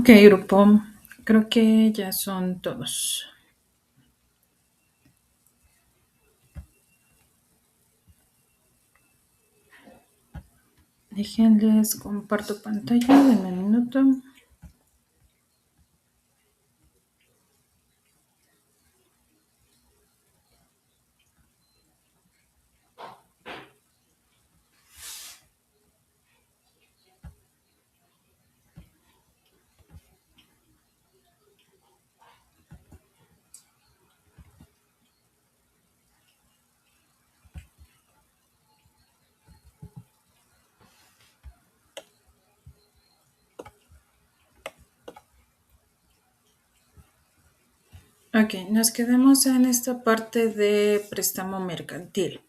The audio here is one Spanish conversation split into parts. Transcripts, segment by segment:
Ok, grupo, creo que ya son todos. Déjenles comparto pantalla, denme un minuto. Ok, nos quedamos en esta parte de préstamo mercantil.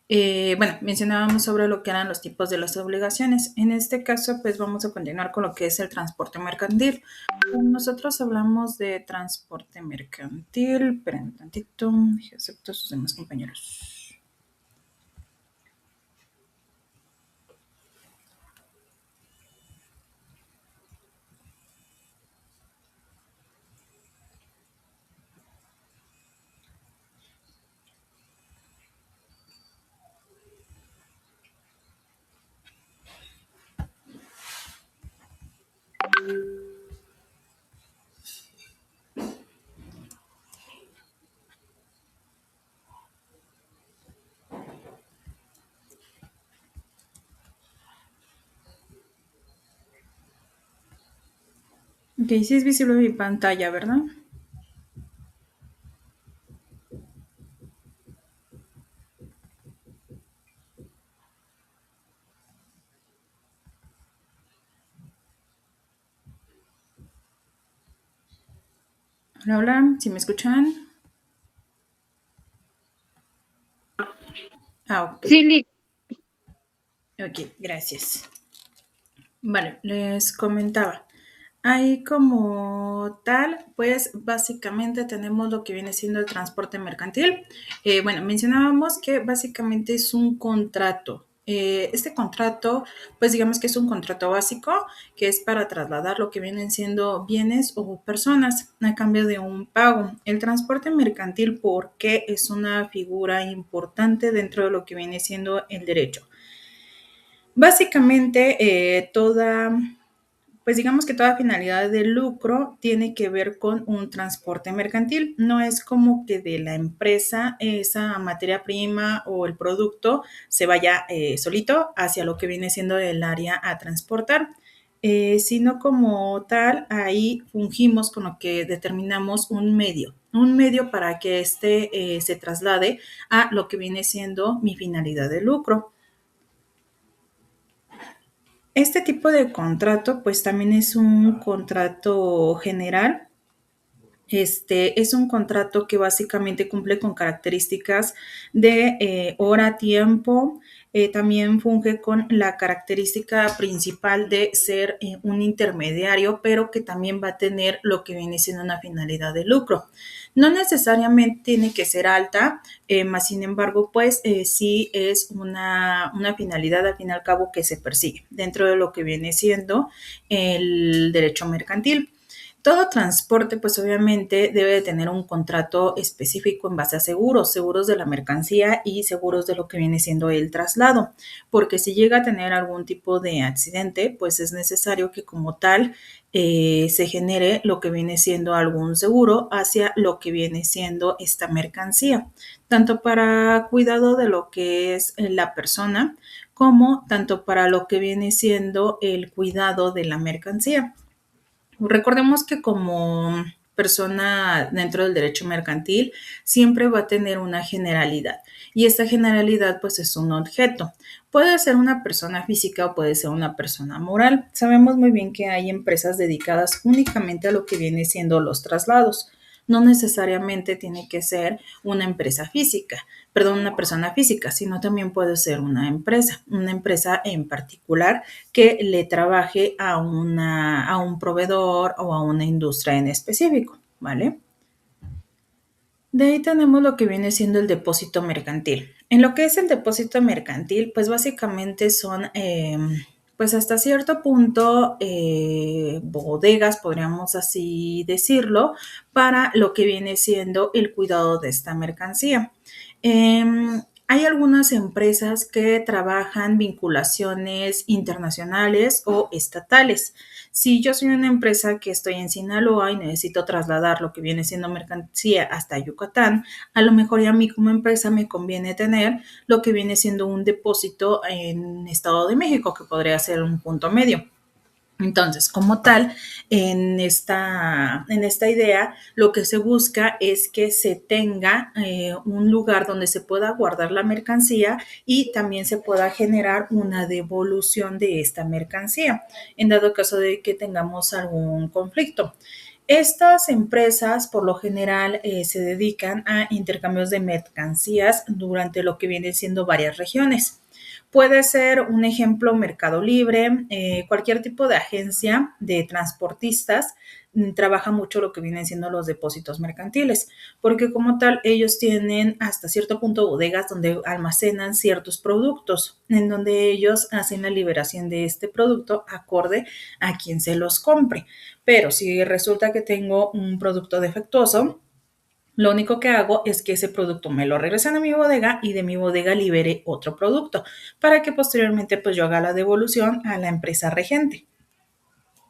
Bueno, mencionábamos sobre lo que eran los tipos de las obligaciones. En este caso, pues vamos a continuar con lo que es el transporte mercantil. Nosotros hablamos de transporte mercantil. Esperen un tantito, acepto a sus demás compañeros. Ok, sí es visible mi pantalla, ¿verdad? Hola, hola, ¿sí me escuchan? Ok. Sí, Ok, gracias. Vale, les comentaba. Ahí como tal, pues básicamente tenemos lo que viene siendo el transporte mercantil. Bueno, mencionábamos que básicamente es un contrato. Este contrato, pues digamos que es un contrato básico que es para trasladar lo que vienen siendo bienes o personas a cambio de un pago. El transporte mercantil, ¿por qué es una figura importante dentro de lo que viene siendo el derecho? Básicamente, pues digamos que toda finalidad de lucro tiene que ver con un transporte mercantil. No es como que de la empresa esa materia prima o el producto se vaya solito hacia lo que viene siendo el área a transportar. Sino como tal, ahí fungimos con lo que determinamos un medio para que éste se traslade a lo que viene siendo mi finalidad de lucro. Este tipo de contrato, pues también es un contrato general. Es un contrato que básicamente cumple con características de hora, tiempo, también funge con la característica principal de ser un intermediario, pero que también va a tener lo que viene siendo una finalidad de lucro. No necesariamente tiene que ser alta, más sin embargo, pues sí es una finalidad al fin y al cabo que se persigue dentro de lo que viene siendo el derecho mercantil. Todo transporte, pues obviamente debe de tener un contrato específico en base a seguros, seguros de la mercancía y seguros de lo que viene siendo el traslado, porque si llega a tener algún tipo de accidente, pues es necesario que como tal se genere lo que viene siendo algún seguro hacia lo que viene siendo esta mercancía, tanto para cuidado de lo que es la persona, como tanto para lo que viene siendo el cuidado de la mercancía. Recordemos que como persona dentro del derecho mercantil siempre va a tener una generalidad y esta generalidad pues es un objeto. Puede ser una persona física o puede ser una persona moral. Sabemos muy bien que hay empresas dedicadas únicamente a lo que viene siendo los traslados. No necesariamente tiene que ser una empresa física, perdón, una persona física, sino también puede ser una empresa en particular que le trabaje a un proveedor o a una industria en específico, ¿vale? De ahí tenemos lo que viene siendo el depósito mercantil. En lo que es el depósito mercantil, pues básicamente son pues hasta cierto punto, bodegas, podríamos así decirlo, para lo que viene siendo el cuidado de esta mercancía. Hay algunas empresas que trabajan vinculaciones internacionales o estatales. Si yo soy una empresa que estoy en Sinaloa y necesito trasladar lo que viene siendo mercancía hasta Yucatán, a lo mejor ya a mí como empresa me conviene tener lo que viene siendo un depósito en Estado de México, que podría ser un punto medio. Entonces, como tal, en esta idea, lo que se busca es que se tenga un lugar donde se pueda guardar la mercancía y también se pueda generar una devolución de esta mercancía, en dado caso de que tengamos algún conflicto. Estas empresas, por lo general, se dedican a intercambios de mercancías durante lo que viene siendo varias regiones. Puede ser un ejemplo Mercado Libre, cualquier tipo de agencia de transportistas trabaja mucho lo que vienen siendo los depósitos mercantiles, porque como tal ellos tienen hasta cierto punto bodegas donde almacenan ciertos productos, en donde ellos hacen la liberación de este producto acorde a quien se los compre. Pero si resulta que tengo un producto defectuoso, lo único que hago es que ese producto me lo regresan a mi bodega y de mi bodega libere otro producto para que posteriormente pues yo haga la devolución a la empresa regente.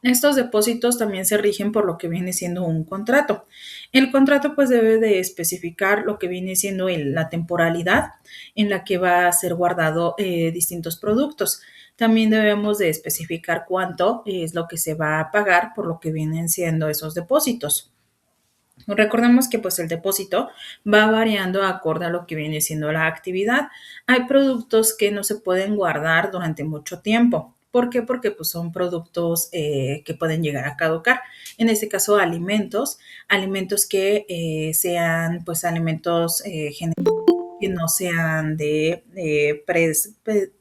Estos depósitos también se rigen por lo que viene siendo un contrato. El contrato pues debe de especificar lo que viene siendo la temporalidad en la que va a ser guardado distintos productos. También debemos de especificar cuánto es lo que se va a pagar por lo que vienen siendo esos depósitos. Recordemos que pues el depósito va variando acorde a lo que viene siendo la actividad. Hay productos que no se pueden guardar durante mucho tiempo. ¿Por qué? Porque pues, son productos que pueden llegar a caducar. En este caso, alimentos que sean pues alimentos que no sean de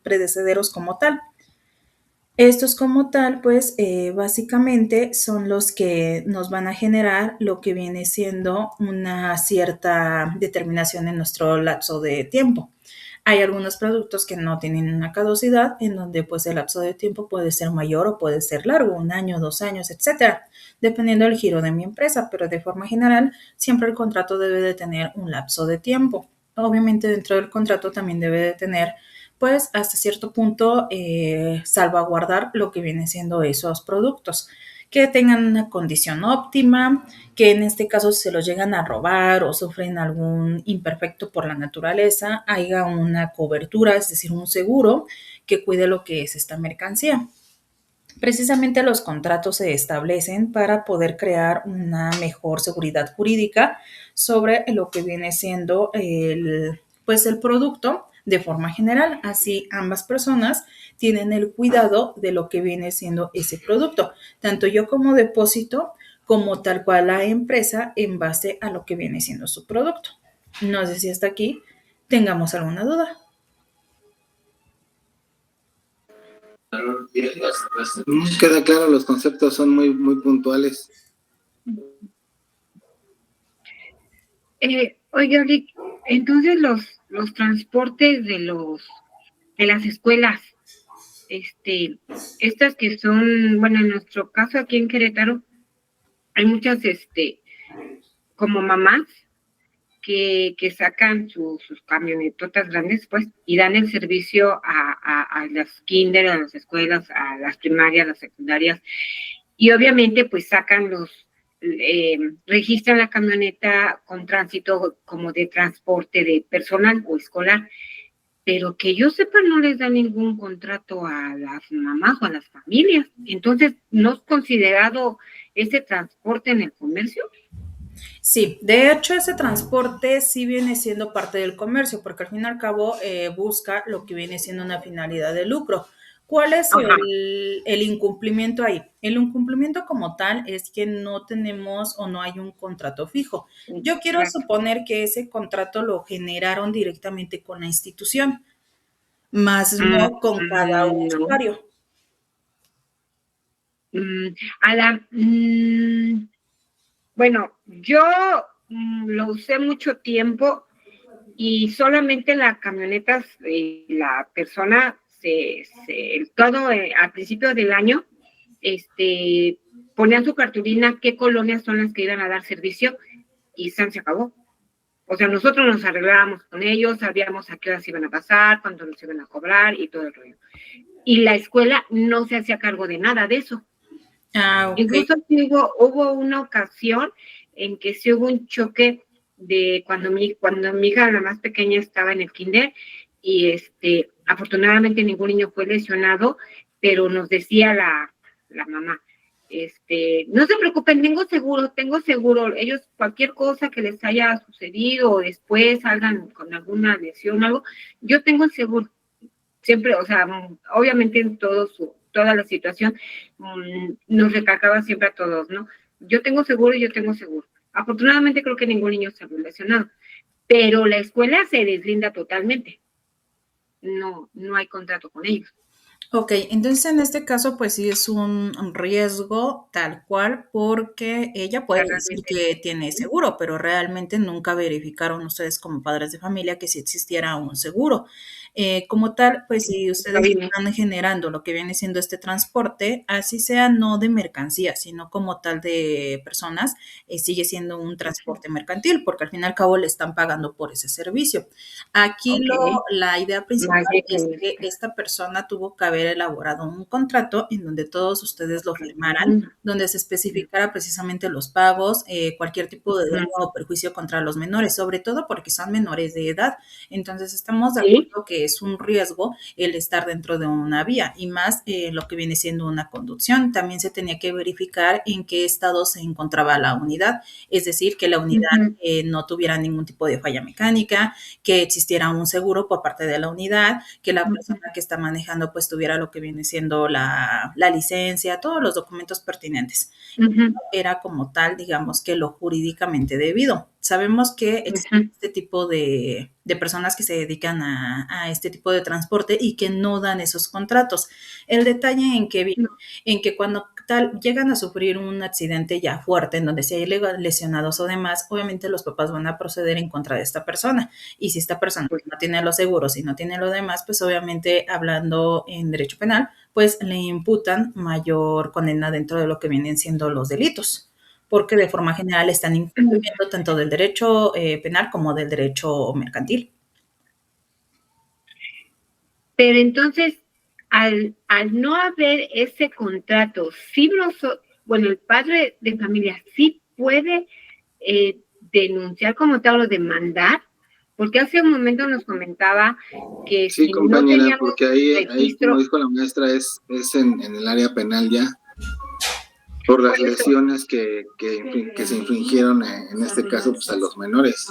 predecederos como tal. Estos como tal, pues básicamente son los que nos van a generar lo que viene siendo una cierta determinación en nuestro lapso de tiempo. Hay algunos productos que no tienen una caducidad, en donde pues el lapso de tiempo puede ser mayor o puede ser largo, 1 año, 2 años, etcétera, dependiendo del giro de mi empresa, pero de forma general siempre el contrato debe de tener un lapso de tiempo. Obviamente dentro del contrato también debe de tener pues hasta cierto punto salvaguardar lo que viene siendo esos productos, que tengan una condición óptima, que en este caso si se los llegan a robar o sufren algún imperfecto por la naturaleza, haya una cobertura, es decir, un seguro que cuide lo que es esta mercancía. Precisamente los contratos se establecen para poder crear una mejor seguridad jurídica sobre lo que viene siendo pues el producto de forma general. Así ambas personas tienen el cuidado de lo que viene siendo ese producto, tanto yo como depósito, como tal cual la empresa en base a lo que viene siendo su producto. No sé si hasta aquí tengamos alguna duda. Queda claro, los conceptos son muy puntuales. Oiga, Rick, entonces los transportes de las escuelas, este, estas que son, bueno, en nuestro caso aquí en Querétaro, hay muchas, como mamás que sacan sus camionetotas grandes, pues, y dan el servicio a las kinder, a las escuelas, a las primarias, a las secundarias, y obviamente, pues, sacan registran la camioneta con tránsito como de transporte de personal o escolar, pero que yo sepa no les da ningún contrato a las mamás o a las familias. Entonces, ¿no es considerado ese transporte en el comercio? Sí, de hecho ese transporte sí viene siendo parte del comercio, porque al fin y al cabo busca lo que viene siendo una finalidad de lucro. ¿Cuál es Ajá. el incumplimiento ahí? El incumplimiento como tal es que no tenemos o no hay un contrato fijo. Yo quiero Exacto. suponer que ese contrato lo generaron directamente con la institución, más no con cada No. usuario. Mm, a la, bueno, yo lo usé mucho tiempo y solamente la camioneta, la persona todo al principio del año, ponían su cartulina qué colonias son las que iban a dar servicio y se acabó. O sea, nosotros nos arreglábamos con ellos, sabíamos a qué horas iban a pasar, cuándo nos iban a cobrar y todo el rollo. Y la escuela no se hacía cargo de nada de eso. Okay. Incluso sí hubo una ocasión en que sí hubo un choque de cuando mi hija, la más pequeña, estaba en el kinder y afortunadamente ningún niño fue lesionado, pero nos decía la mamá, no se preocupen, tengo seguro, ellos cualquier cosa que les haya sucedido o después salgan con alguna lesión o algo, yo tengo el seguro. Siempre, o sea, obviamente en toda la situación nos recalcaba siempre a todos, ¿no? Yo tengo seguro. Afortunadamente creo que ningún niño se ha lesionado, pero la escuela se deslinda totalmente. No hay contrato con ellos. Ok, entonces en este caso pues sí es un riesgo tal cual porque ella puede decir que tiene seguro, pero realmente nunca verificaron ustedes como padres de familia que sí existiera un seguro. Como tal, pues si ustedes están generando lo que viene siendo este transporte, así sea no de mercancía, sino como tal de personas, sigue siendo un transporte mercantil porque al fin y al cabo le están pagando por ese servicio. Aquí la idea principal es que esta persona tuvo que haber elaborado un contrato en donde todos ustedes lo firmaran, donde se especificara precisamente los pagos, cualquier tipo de daño o perjuicio contra los menores, sobre todo porque son menores de edad. Entonces estamos de acuerdo que es un riesgo el estar dentro de una vía y más lo que viene siendo una conducción. También se tenía que verificar en qué estado se encontraba la unidad, es decir, que la unidad no tuviera ningún tipo de falla mecánica, que existiera un seguro por parte de la unidad, que la persona que está manejando pues tuviera lo que viene siendo la licencia, todos los documentos pertinentes. Era como tal, digamos que lo jurídicamente debido. Sabemos que existe este tipo de personas que se dedican a este tipo de transporte y que no dan esos contratos. El detalle en que viene, en que cuando tal llegan a sufrir un accidente ya fuerte, en donde si hay lesionados o demás, obviamente los papás van a proceder en contra de esta persona. Y si esta persona no tiene los seguros y no tiene lo demás, pues obviamente hablando en derecho penal, pues le imputan mayor condena dentro de lo que vienen siendo los delitos, porque de forma general están incumpliendo tanto del derecho penal como del derecho mercantil. Pero entonces, al no haber ese contrato, el padre de familia sí puede denunciar como tal o demandar, porque hace un momento nos comentaba que sí, si compañera, no teníamos porque ahí, registro, como dijo la maestra, es en el área penal ya, por las lesiones que se infringieron en este caso pues a los menores.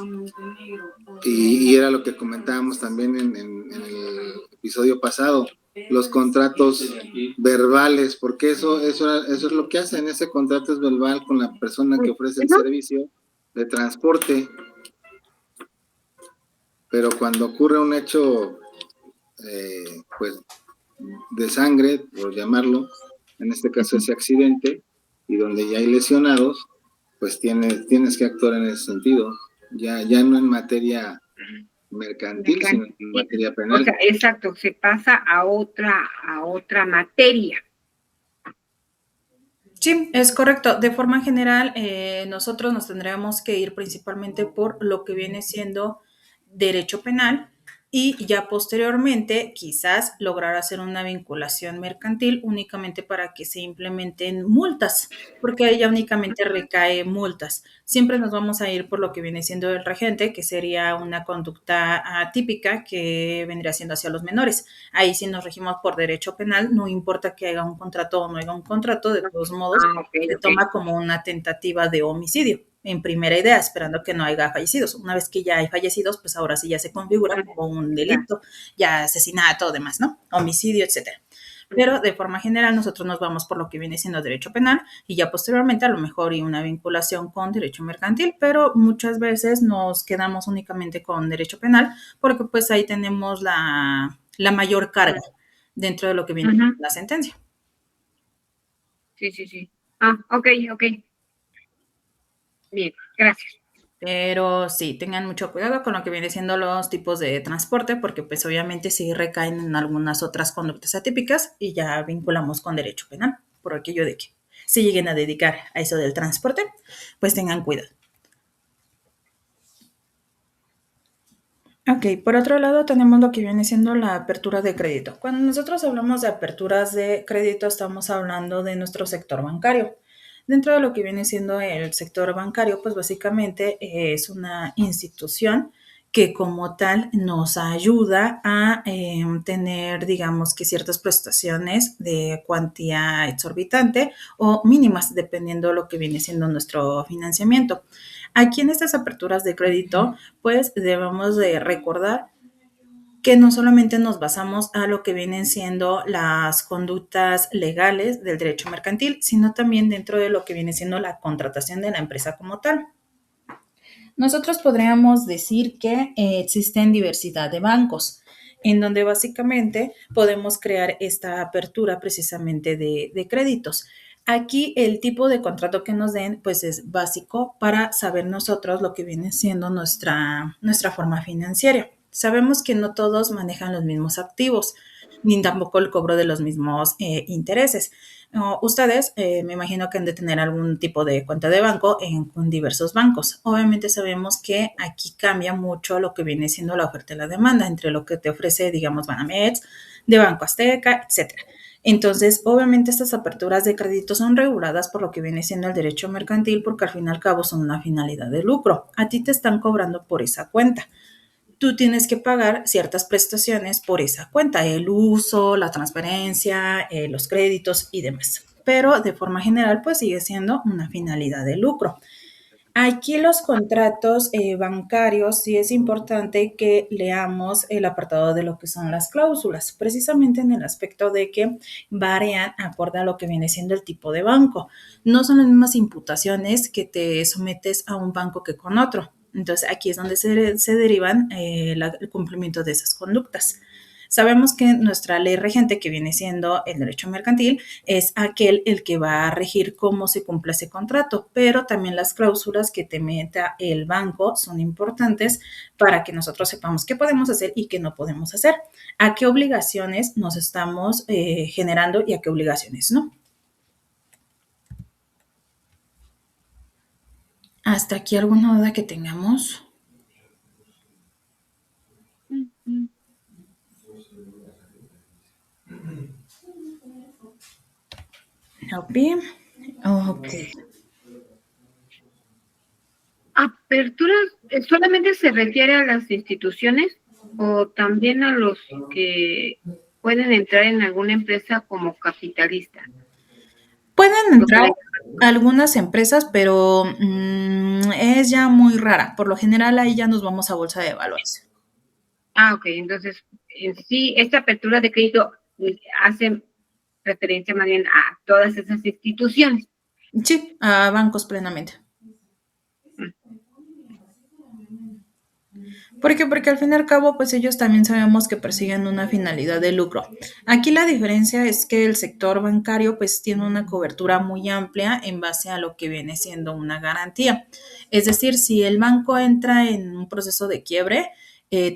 Y era lo que comentábamos también en el episodio pasado, los contratos verbales, porque eso es lo que hacen, ese contrato es verbal con la persona que ofrece el servicio de transporte. Pero cuando ocurre un hecho pues de sangre, por llamarlo, en este caso ese accidente, y donde ya hay lesionados, pues tienes que actuar en ese sentido, ya no en materia mercantil, sino en materia penal. O sea, exacto, se pasa a otra materia. Sí, es correcto. De forma general, nosotros nos tendríamos que ir principalmente por lo que viene siendo derecho penal y ya posteriormente quizás lograr hacer una vinculación mercantil únicamente para que se implementen multas, porque ahí ya únicamente recae multas. Siempre nos vamos a ir por lo que viene siendo el regente, que sería una conducta atípica que vendría siendo hacia los menores. Ahí sí nos regimos por derecho penal, no importa que haya un contrato o no haya un contrato, de todos modos se toma como una tentativa de homicidio en primera idea, esperando que no haya fallecidos. Una vez que ya hay fallecidos, pues ahora sí ya se configura como un delito, ya asesinato o demás, ¿no? Homicidio, etcétera. Pero de forma general nosotros nos vamos por lo que viene siendo derecho penal y ya posteriormente a lo mejor y una vinculación con derecho mercantil, pero muchas veces nos quedamos únicamente con derecho penal porque pues ahí tenemos la mayor carga dentro de lo que viene la sentencia. Sí. Ok. Bien, gracias. Pero sí, tengan mucho cuidado con lo que viene siendo los tipos de transporte, porque pues obviamente sí recaen en algunas otras conductas atípicas y ya vinculamos con derecho penal, por aquello de que si lleguen a dedicar a eso del transporte, pues tengan cuidado. Ok, por otro lado tenemos lo que viene siendo la apertura de crédito. Cuando nosotros hablamos de aperturas de crédito, estamos hablando de nuestro sector bancario. Dentro de lo que viene siendo el sector bancario, pues básicamente es una institución que como tal nos ayuda a tener, digamos que ciertas prestaciones de cuantía exorbitante o mínimas, dependiendo de lo que viene siendo nuestro financiamiento. Aquí en estas aperturas de crédito, pues debemos de recordar que no solamente nos basamos a lo que vienen siendo las conductas legales del derecho mercantil, sino también dentro de lo que viene siendo la contratación de la empresa como tal. Nosotros podríamos decir que existen diversidad de bancos, en donde básicamente podemos crear esta apertura precisamente de créditos. Aquí el tipo de contrato que nos den pues es básico para saber nosotros lo que viene siendo nuestra forma financiera. Sabemos que no todos manejan los mismos activos, ni tampoco el cobro de los mismos intereses. No, ustedes me imagino que han de tener algún tipo de cuenta de banco en diversos bancos. Obviamente sabemos que aquí cambia mucho lo que viene siendo la oferta y la demanda entre lo que te ofrece, digamos, Banamex, de Banco Azteca, etcétera. Entonces, obviamente estas aperturas de crédito son reguladas por lo que viene siendo el derecho mercantil porque al fin y al cabo son una finalidad de lucro. A ti te están cobrando por esa cuenta. Tú tienes que pagar ciertas prestaciones por esa cuenta, el uso, la transferencia, los créditos y demás. Pero de forma general, pues sigue siendo una finalidad de lucro. Aquí los contratos bancarios sí es importante que leamos el apartado de lo que son las cláusulas, precisamente en el aspecto de que varían acorde a lo que viene siendo el tipo de banco. No son las mismas imputaciones que te sometes a un banco que con otro. Entonces aquí es donde se derivan el cumplimiento de esas conductas. Sabemos que nuestra ley regente, que viene siendo el derecho mercantil, es aquel el que va a regir cómo se cumple ese contrato, pero también las cláusulas que te meta el banco son importantes para que nosotros sepamos qué podemos hacer y qué no podemos hacer, a qué obligaciones nos estamos generando y a qué obligaciones no. ¿Hasta aquí alguna duda que tengamos? No, bien. Ok. ¿Aperturas solamente se refiere a las instituciones o también a los que pueden entrar en alguna empresa como capitalista? Pueden entrar algunas empresas, pero es ya muy rara. Por lo general, ahí ya nos vamos a bolsa de valores. Ok, entonces, en sí, esta apertura de crédito hace referencia más bien a todas esas instituciones. Sí, a bancos plenamente. ¿Por qué? Porque al fin y al cabo, pues ellos también sabemos que persiguen una finalidad de lucro. Aquí la diferencia es que el sector bancario pues tiene una cobertura muy amplia en base a lo que viene siendo una garantía. Es decir, si el banco entra en un proceso de quiebre,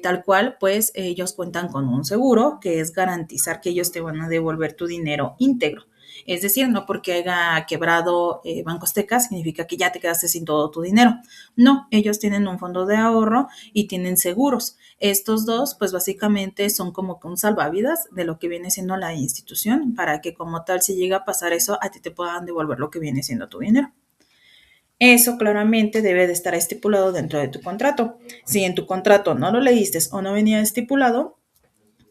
tal cual, pues ellos cuentan con un seguro que es garantizar que ellos te van a devolver tu dinero íntegro. Es decir, no porque haya quebrado Banco Azteca significa que ya te quedaste sin todo tu dinero. No, ellos tienen un fondo de ahorro y tienen seguros. Estos dos, pues básicamente son como que un salvavidas de lo que viene siendo la institución para que como tal, si llega a pasar eso, a ti te puedan devolver lo que viene siendo tu dinero. Eso claramente debe de estar estipulado dentro de tu contrato. Si en tu contrato no lo leíste o no venía estipulado,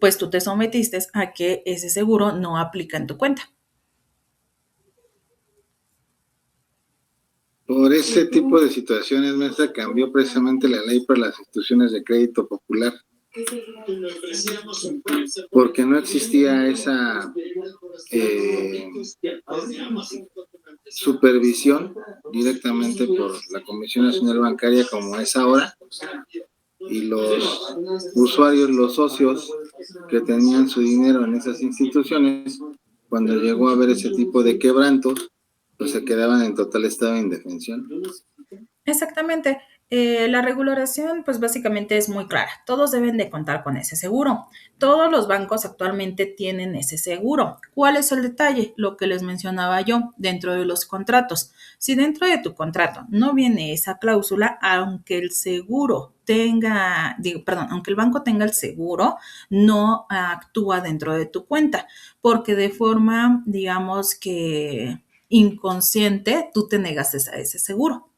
pues tú te sometiste a que ese seguro no aplica en tu cuenta. Por ese tipo de situaciones, Mesa, cambió precisamente la ley para las instituciones de crédito popular, porque no existía esa supervisión directamente por la Comisión Nacional Bancaria como es ahora, y los usuarios, los socios que tenían su dinero en esas instituciones, cuando llegó a haber ese tipo de quebrantos, pues se quedaban en total estado de indefensión. Exactamente. La regulación, pues básicamente es muy clara. Todos deben de contar con ese seguro. Todos los bancos actualmente tienen ese seguro. ¿Cuál es el detalle? Lo que les mencionaba yo dentro de los contratos. Si dentro de tu contrato no viene esa cláusula, aunque el seguro tenga, perdón, aunque el banco tenga el seguro, no actúa dentro de tu cuenta, porque de forma, digamos que inconsciente, tú te negaste a ese seguro.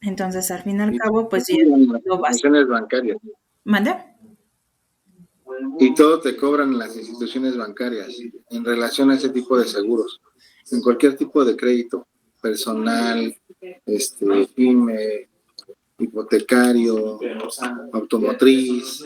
Entonces, al fin y al cabo, pues sí, Las lo básico. instituciones bancarias. ¿Mande? Y todo te cobran las instituciones bancarias en relación a ese tipo de seguros. En cualquier tipo de crédito, personal, pyme, hipotecario, automotriz.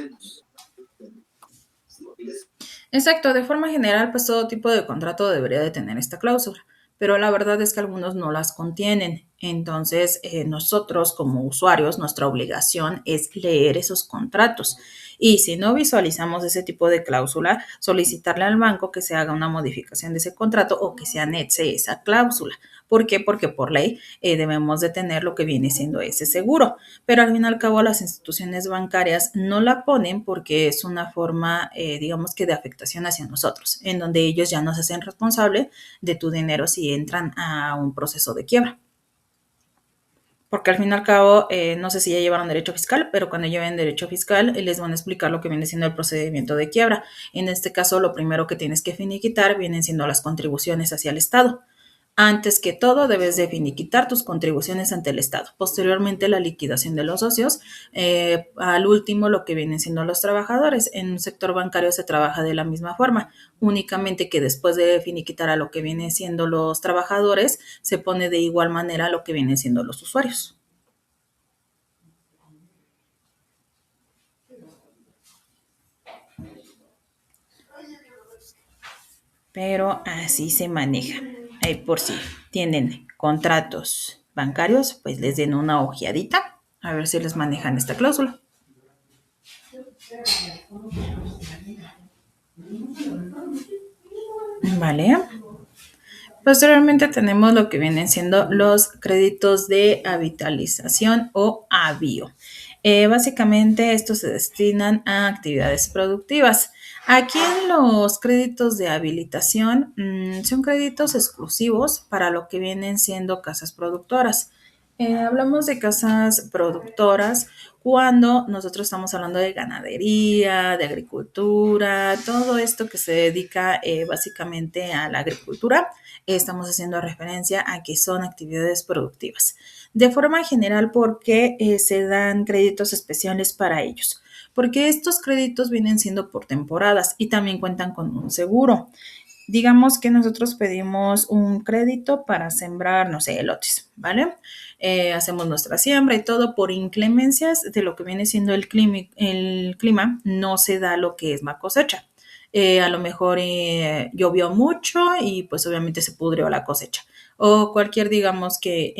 Exacto, de forma general, pues todo tipo de contrato debería de tener esta cláusula, pero la verdad es que algunos no las contienen. Entonces, nosotros como usuarios, nuestra obligación es leer esos contratos. Y si no visualizamos ese tipo de cláusula, solicitarle al banco que se haga una modificación de ese contrato o que se anexe esa cláusula. ¿Por qué? Porque por ley debemos de tener lo que viene siendo ese seguro, pero al fin y al cabo las instituciones bancarias no la ponen porque es una forma, digamos que de afectación hacia nosotros, en donde ellos ya nos hacen responsable de tu dinero si entran a un proceso de quiebra. Porque al fin y al cabo, no sé si ya llevaron derecho fiscal, pero cuando lleven derecho fiscal les van a explicar lo que viene siendo el procedimiento de quiebra. En este caso, lo primero que tienes que finiquitar vienen siendo las contribuciones hacia el Estado. Antes que todo, debes de finiquitar tus contribuciones ante el Estado. Posteriormente, la liquidación de los socios. Al último, lo que vienen siendo los trabajadores. En un sector bancario se trabaja de la misma forma, únicamente que después de finiquitar a lo que vienen siendo los trabajadores, se pone de igual manera a lo que vienen siendo los usuarios. Pero así se maneja. Ahí por si tienen contratos bancarios, pues les den una ojeadita a ver si les manejan esta cláusula. Vale. Posteriormente tenemos lo que vienen siendo los créditos de habitalización o AVIO. Básicamente estos se destinan a actividades productivas. Aquí en los créditos de habilitación son créditos exclusivos para lo que vienen siendo casas productoras. Hablamos de casas productoras cuando nosotros estamos hablando de ganadería, de agricultura, todo esto que se dedica básicamente a la agricultura, estamos haciendo referencia a que son actividades productivas. De forma general, ¿por qué se dan créditos especiales para ellos? Porque estos créditos vienen siendo por temporadas y también cuentan con un seguro. Digamos que nosotros pedimos un crédito para sembrar, no sé, elotes, ¿vale? Hacemos nuestra siembra y todo por inclemencias de lo que viene siendo el clima no se da lo que es la cosecha. A lo mejor llovió mucho y pues obviamente se pudrió la cosecha. O cualquier, digamos que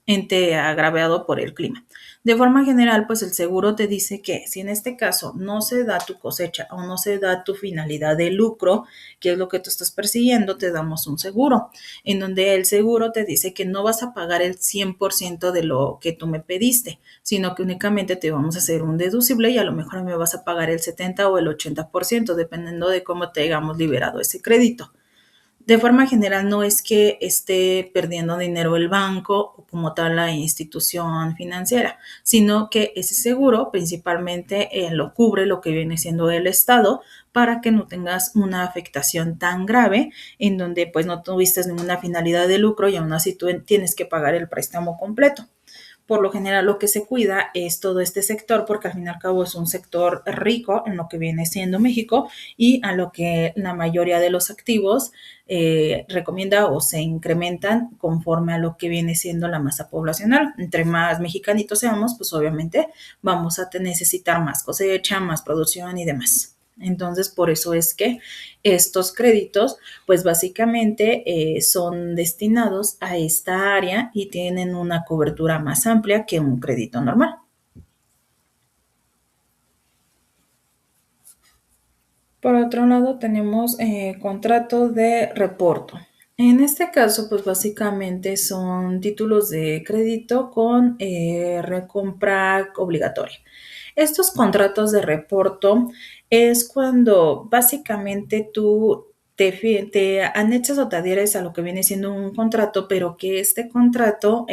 ente agraviado por el clima. De forma general, pues el seguro te dice que si en este caso no se da tu cosecha o no se da tu finalidad de lucro, que es lo que tú estás persiguiendo, te damos un seguro, en donde el seguro te dice que no vas a pagar el 100% de lo que tú me pediste, sino que únicamente te vamos a hacer un deducible y a lo mejor me vas a pagar el 70 o el 80%, dependiendo de cómo te hayamos liberado ese crédito. De forma general, no es que esté perdiendo dinero el banco o como tal la institución financiera, sino que ese seguro principalmente lo cubre lo que viene siendo el Estado para que no tengas una afectación tan grave en donde pues no tuviste ninguna finalidad de lucro y aún así tú tienes que pagar el préstamo completo. Por lo general lo que se cuida es todo este sector porque al fin y al cabo es un sector rico en lo que viene siendo México y a lo que la mayoría de los activos recomienda o se incrementan conforme a lo que viene siendo la masa poblacional. Entre más mexicanitos seamos, pues obviamente vamos a necesitar más cosecha, más producción y demás. Entonces, por eso es que estos créditos, pues básicamente son destinados a esta área y tienen una cobertura más amplia que un crédito normal. Por otro lado, tenemos contrato de reporto. En este caso, pues básicamente son títulos de crédito con recompra obligatoria. Estos contratos de reporto es cuando básicamente tú te anexas o te adhieres a lo que viene siendo un contrato, pero que este contrato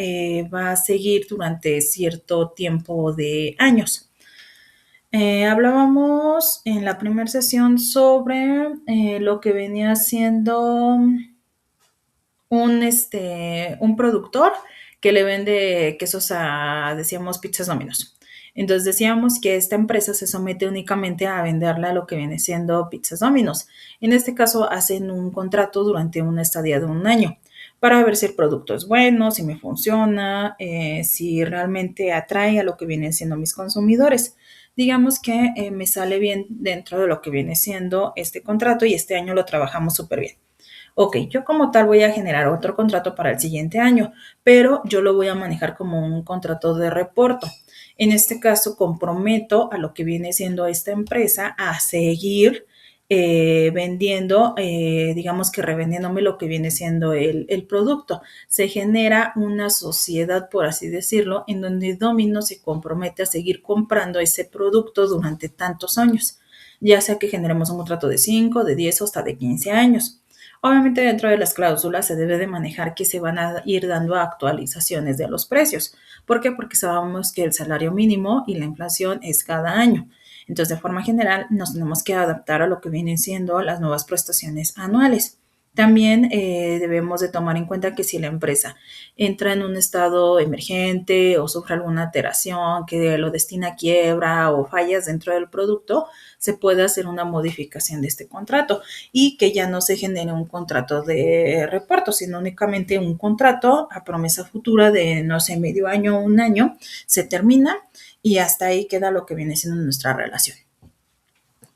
va a seguir durante cierto tiempo de años. Hablábamos en la primera sesión sobre lo que venía siendo un productor que le vende quesos a, decíamos, Pizzas Domino's. Entonces decíamos que esta empresa se somete únicamente a venderle a lo que viene siendo Pizzas Domino's. En este caso hacen un contrato durante una estadía de un año para ver si el producto es bueno, si me funciona, si realmente atrae a lo que vienen siendo mis consumidores. Digamos que me sale bien dentro de lo que viene siendo este contrato y este año lo trabajamos súper bien. Ok, yo como tal voy a generar otro contrato para el siguiente año, pero yo lo voy a manejar como un contrato de reporto. En este caso, comprometo a lo que viene siendo esta empresa a seguir vendiendo, digamos que revendiéndome lo que viene siendo el producto. Se genera una sociedad, por así decirlo, en donde Domino se compromete a seguir comprando ese producto durante tantos años, ya sea que generemos un contrato de 5, de 10 o hasta de 15 años. Obviamente dentro de las cláusulas se debe de manejar que se van a ir dando actualizaciones de los precios. ¿Por qué? Porque sabemos que el salario mínimo y la inflación es cada año. Entonces, de forma general, nos tenemos que adaptar a lo que vienen siendo las nuevas prestaciones anuales. También debemos de tomar en cuenta que si la empresa entra en un estado emergente o sufre alguna alteración que lo destina a quiebra o fallas dentro del producto, se puede hacer una modificación de este contrato y que ya no se genere un contrato de reparto, sino únicamente un contrato a promesa futura de, no sé, medio año o un año, se termina y hasta ahí queda lo que viene siendo nuestra relación.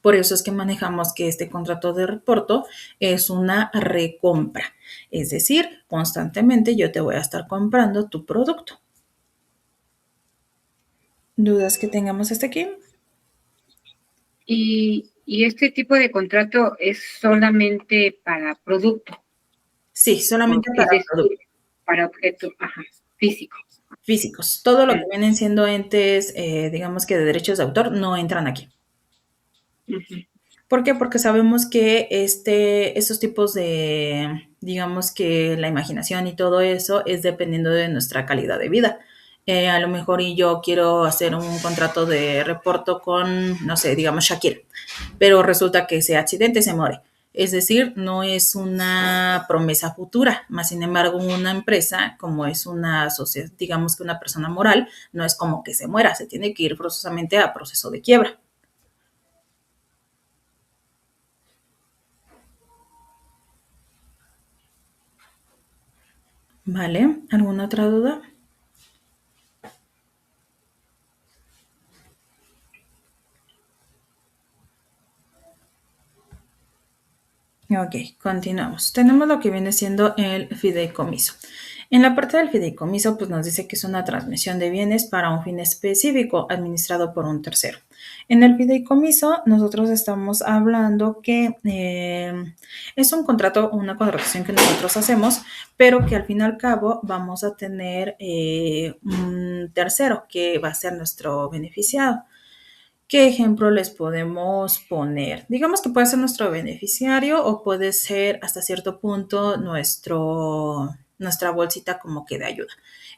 Por eso es que manejamos que este contrato de reporto es una recompra. Es decir, constantemente yo te voy a estar comprando tu producto. ¿Dudas que tengamos hasta aquí? Y este tipo de contrato es solamente para producto. Sí, solamente para producto. Para objetos, ajá, físicos. Físicos. Todo lo que vienen siendo entes, digamos que de derechos de autor, no entran aquí. ¿Por qué? Porque sabemos que esos tipos de, digamos que la imaginación y todo eso es dependiendo de nuestra calidad de vida. A lo mejor y yo quiero hacer un contrato de reporto con, no sé, digamos Shakira, pero resulta que ese accidente se muere. Es decir, no es una promesa futura, más sin embargo, una empresa, como es una sociedad, digamos que una persona moral, no es como que se muera, se tiene que ir forzosamente a proceso de quiebra. ¿Vale? ¿Alguna otra duda? Ok, continuamos. Tenemos lo que viene siendo el fideicomiso. En la parte del fideicomiso, pues nos dice que es una transmisión de bienes para un fin específico administrado por un tercero. En el fideicomiso, nosotros estamos hablando que es un contrato, una contratación que nosotros hacemos, pero que al fin y al cabo vamos a tener un tercero que va a ser nuestro beneficiado. ¿Qué ejemplo les podemos poner? Digamos que puede ser nuestro beneficiario o puede ser hasta cierto punto nuestra bolsita como que de ayuda.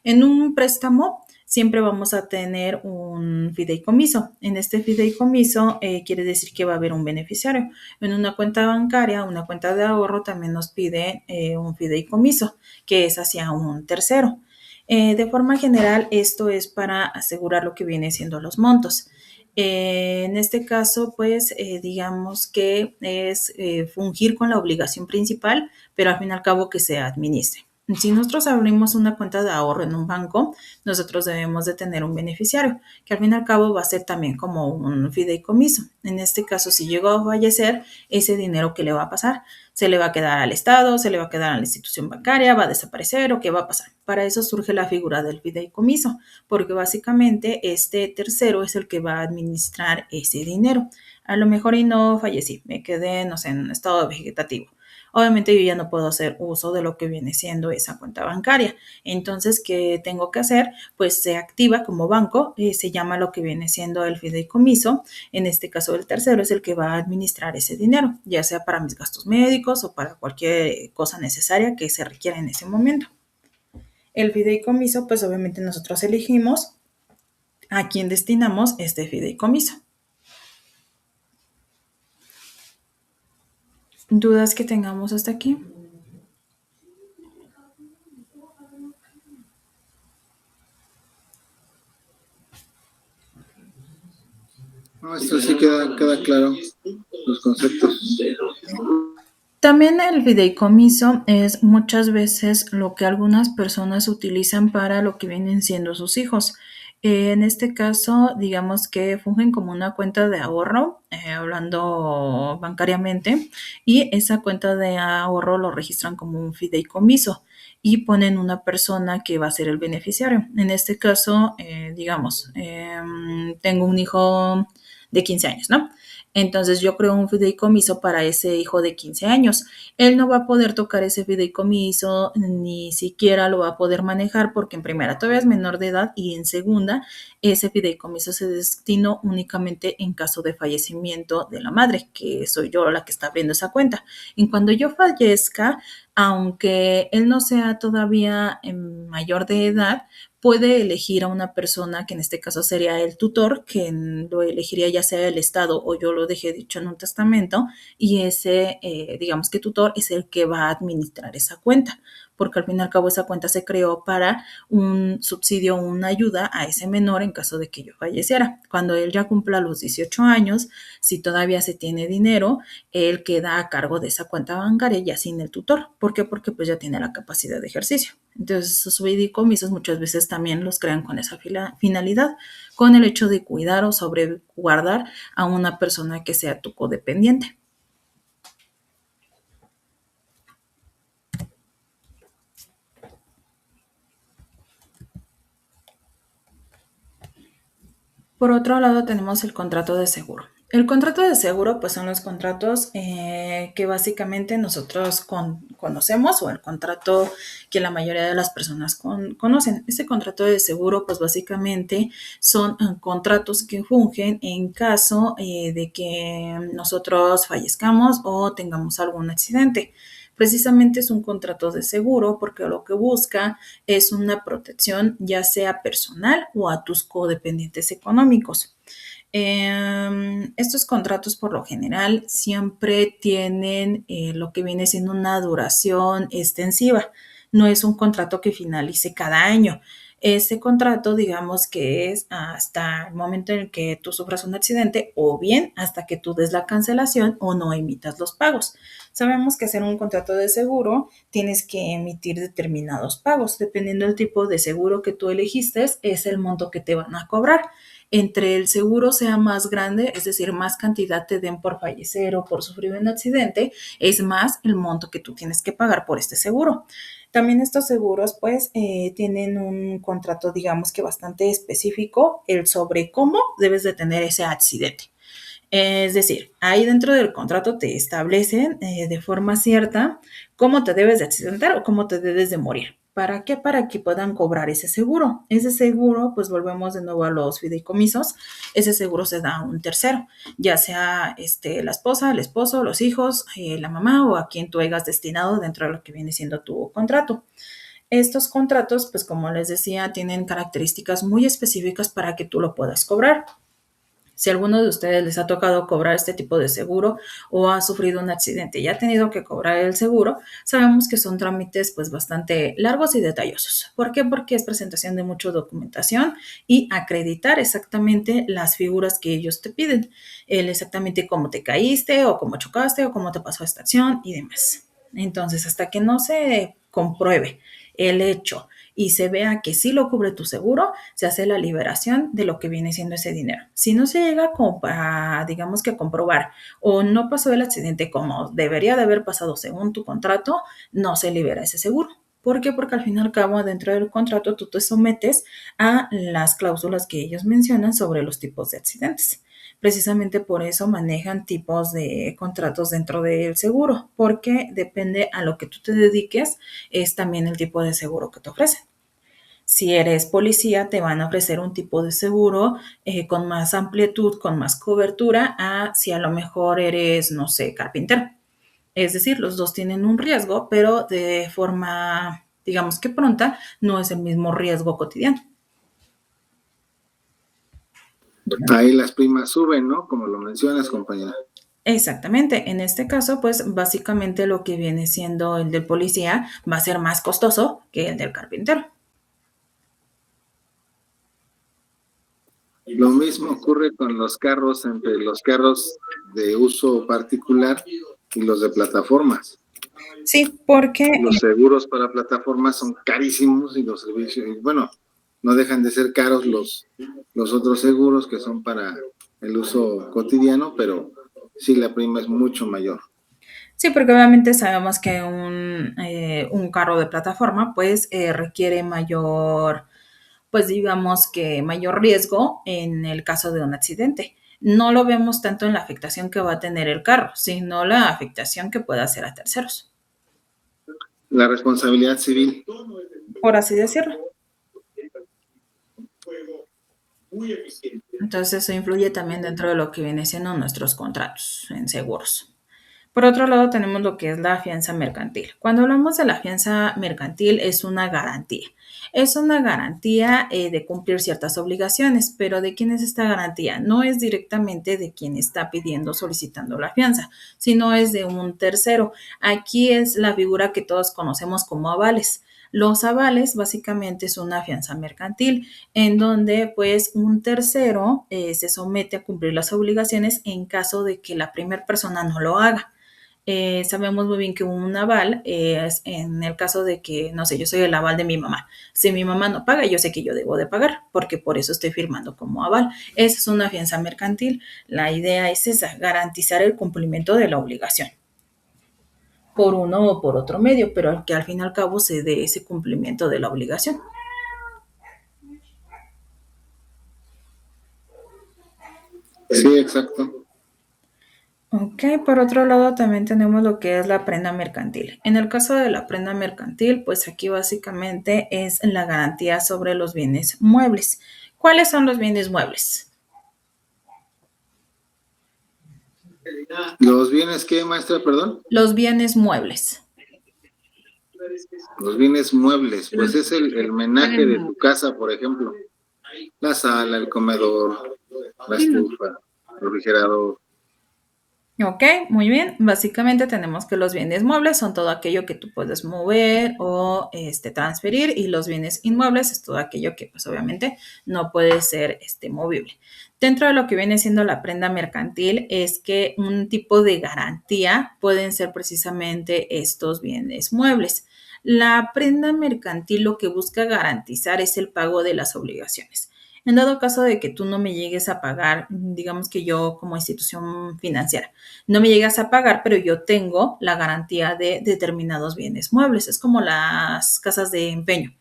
En un préstamo siempre vamos a tener un fideicomiso. En este fideicomiso quiere decir que va a haber un beneficiario. En una cuenta bancaria, una cuenta de ahorro también nos pide un fideicomiso, que es hacia un tercero. De forma general, esto es para asegurar lo que viene siendo los montos. En este caso, pues, digamos que es fungir con la obligación principal, pero al fin y al cabo que se administre. Si nosotros abrimos una cuenta de ahorro en un banco, nosotros debemos de tener un beneficiario, que al fin y al cabo va a ser también como un fideicomiso. En este caso, si llegó a fallecer, ese dinero que le va a pasar, se le va a quedar al Estado, se le va a quedar a la institución bancaria, va a desaparecer o qué va a pasar. Para eso surge la figura del fideicomiso, porque básicamente este tercero es el que va a administrar ese dinero. A lo mejor y no fallecí, me quedé, no sé, en estado vegetativo. Obviamente yo ya no puedo hacer uso de lo que viene siendo esa cuenta bancaria. Entonces, ¿qué tengo que hacer? Pues se activa como banco, se llama lo que viene siendo el fideicomiso. En este caso, el tercero es el que va a administrar ese dinero, ya sea para mis gastos médicos o para cualquier cosa necesaria que se requiera en ese momento. El fideicomiso, pues obviamente nosotros elegimos a quién destinamos este fideicomiso. ¿Dudas que tengamos hasta aquí? No, esto sí queda claro, los conceptos. También el fideicomiso es muchas veces lo que algunas personas utilizan para lo que vienen siendo sus hijos. En este caso, digamos que fungen como una cuenta de ahorro, hablando bancariamente, y esa cuenta de ahorro lo registran como un fideicomiso y ponen una persona que va a ser el beneficiario. En este caso, digamos, tengo un hijo de 15 años, ¿no? Entonces yo creo un fideicomiso para ese hijo de 15 años. Él no va a poder tocar ese fideicomiso, ni siquiera lo va a poder manejar porque en primera todavía es menor de edad y en segunda ese fideicomiso se destinó únicamente en caso de fallecimiento de la madre, que soy yo la que está abriendo esa cuenta. En cuando yo fallezca, aunque él no sea todavía mayor de edad, puede elegir a una persona que en este caso sería el tutor, que lo elegiría ya sea el Estado o yo lo dejé dicho en un testamento, y ese, digamos que tutor es el que va a administrar esa cuenta, porque al fin y al cabo esa cuenta se creó para un subsidio o una ayuda a ese menor en caso de que yo falleciera. Cuando él ya cumpla los 18 años, si todavía se tiene dinero, él queda a cargo de esa cuenta bancaria ya sin el tutor. ¿Por qué? Porque pues ya tiene la capacidad de ejercicio. Entonces, esos fideicomisos muchas veces también los crean con esa finalidad, con el hecho de cuidar o sobreguardar a una persona que sea tu codependiente. Por otro lado, tenemos el contrato de seguro. El contrato de seguro, pues son los contratos que básicamente nosotros conocemos o el contrato que la mayoría de las personas conocen. Este contrato de seguro, pues básicamente son contratos que fungen en caso de que nosotros fallezcamos o tengamos algún accidente. Precisamente es un contrato de seguro porque lo que busca es una protección ya sea personal o a tus codependientes económicos. Estos contratos por lo general siempre tienen lo que viene siendo una duración extensiva. No es un contrato que finalice cada año. Ese contrato, digamos que es hasta el momento en el que tú sufras un accidente o bien hasta que tú des la cancelación o no emitas los pagos. Sabemos que hacer un contrato de seguro tienes que emitir determinados pagos. Dependiendo del tipo de seguro que tú elegiste, es el monto que te van a cobrar. Entre el seguro sea más grande, es decir, más cantidad te den por fallecer o por sufrir un accidente, es más el monto que tú tienes que pagar por este seguro. También estos seguros pues tienen un contrato digamos que bastante específico el sobre cómo debes de tener ese accidente. Es decir, ahí dentro del contrato te establecen de forma cierta cómo te debes de accidentar o cómo te debes de morir. ¿Para qué? Para que puedan cobrar ese seguro. Ese seguro, pues volvemos de nuevo a los fideicomisos, ese seguro se da a un tercero, ya sea la esposa, el esposo, los hijos, la mamá o a quien tú hayas destinado dentro de lo que viene siendo tu contrato. Estos contratos, pues como les decía, tienen características muy específicas para que tú lo puedas cobrar. Si a alguno de ustedes les ha tocado cobrar este tipo de seguro o ha sufrido un accidente y ha tenido que cobrar el seguro, sabemos que son trámites pues bastante largos y detallosos. ¿Por qué? Porque es presentación de mucha documentación y acreditar exactamente las figuras que ellos te piden, exactamente cómo te caíste o cómo chocaste o cómo te pasó esta acción y demás. Entonces, hasta que no se compruebe el hecho y se vea que sí lo cubre tu seguro, se hace la liberación de lo que viene siendo ese dinero. Si no se llega digamos que a comprobar o no pasó el accidente como debería de haber pasado según tu contrato, no se libera ese seguro. ¿Por qué? Porque al fin y al cabo dentro del contrato tú te sometes a las cláusulas que ellos mencionan sobre los tipos de accidentes. Precisamente por eso manejan tipos de contratos dentro del seguro, porque depende a lo que tú te dediques, es también el tipo de seguro que te ofrecen. Si eres policía, te van a ofrecer un tipo de seguro con más amplitud, con más cobertura, a si a lo mejor eres, no sé, carpintero. Es decir, los dos tienen un riesgo, pero de forma, digamos que pronta, no es el mismo riesgo cotidiano. Ahí las primas suben, ¿no? Como lo mencionas, compañera. Exactamente, en este caso, pues básicamente lo que viene siendo el del policía va a ser más costoso que el del carpintero. Lo mismo ocurre con los carros, entre los carros de uso particular y los de plataformas. Sí, porque los seguros para plataformas son carísimos y los servicios, bueno, no dejan de ser caros los otros seguros que son para el uso cotidiano, pero sí la prima es mucho mayor. sí, porque obviamente sabemos que un carro de plataforma pues requiere mayor, pues digamos que mayor riesgo en el caso de un accidente. No lo vemos tanto en la afectación que va a tener el carro, sino la afectación que puede hacer a terceros. La responsabilidad civil. Por así decirlo. Entonces eso influye también dentro de lo que viene siendo nuestros contratos en seguros. Por otro lado, tenemos lo que es la fianza mercantil. Cuando hablamos de la fianza mercantil, es una garantía. Es una garantía de cumplir ciertas obligaciones, pero ¿de quién es esta garantía? No es directamente de quien está pidiendo, solicitando la fianza, sino es de un tercero. Aquí es la figura que todos conocemos como avales. Los avales básicamente es una fianza mercantil en donde pues un tercero se somete a cumplir las obligaciones en caso de que la primera persona no lo haga. Sabemos muy bien que un aval es en el caso de que, no sé, yo soy el aval de mi mamá. Si mi mamá no paga, yo sé que yo debo de pagar, porque por eso estoy firmando como aval. Esa es una fianza mercantil. La idea es esa, garantizar el cumplimiento de la obligación por uno o por otro medio, pero que al fin y al cabo se dé ese cumplimiento de la obligación. Sí, exacto. Ok, por otro lado también tenemos lo que es la prenda mercantil. En el caso de la prenda mercantil, pues aquí básicamente es la garantía sobre los bienes muebles. ¿Cuáles son los bienes muebles? ¿Los bienes qué, maestra, perdón? Los bienes muebles. Los bienes muebles, pues es el menaje de tu casa, por ejemplo. La sala, el comedor, la estufa, el refrigerador. Ok, muy bien. Básicamente tenemos que los bienes muebles son todo aquello que tú puedes mover o transferir y los bienes inmuebles es todo aquello que pues obviamente no puede ser movible. Dentro de lo que viene siendo la prenda mercantil es que un tipo de garantía pueden ser precisamente estos bienes muebles. La prenda mercantil lo que busca garantizar es el pago de las obligaciones. En dado caso de que tú no me llegues a pagar, digamos que yo como institución financiera, no me llegas a pagar, pero yo tengo la garantía de determinados bienes muebles. Es como las casas de empeño.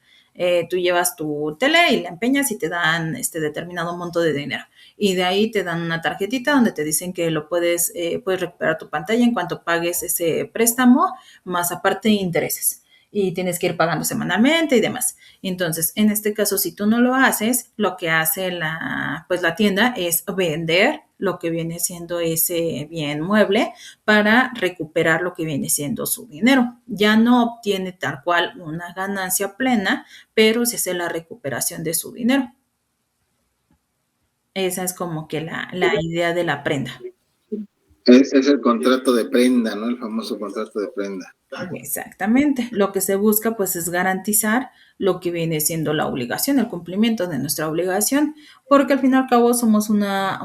Tú llevas tu tele y la empeñas y te dan determinado monto de dinero. Y de ahí te dan una tarjetita donde te dicen que lo puedes recuperar tu pantalla en cuanto pagues ese préstamo, más aparte intereses. Y tienes que ir pagando semanalmente y demás. Entonces, en este caso, si tú no lo haces, lo que hace la tienda es vender lo que viene siendo ese bien mueble para recuperar lo que viene siendo su dinero. Ya no obtiene tal cual una ganancia plena, pero se hace la recuperación de su dinero. Esa es como que la idea de la prenda. Es el contrato de prenda, ¿no? El famoso contrato de prenda. Exactamente. Lo que se busca pues es garantizar lo que viene siendo la obligación, el cumplimiento de nuestra obligación, porque al fin y al cabo somos una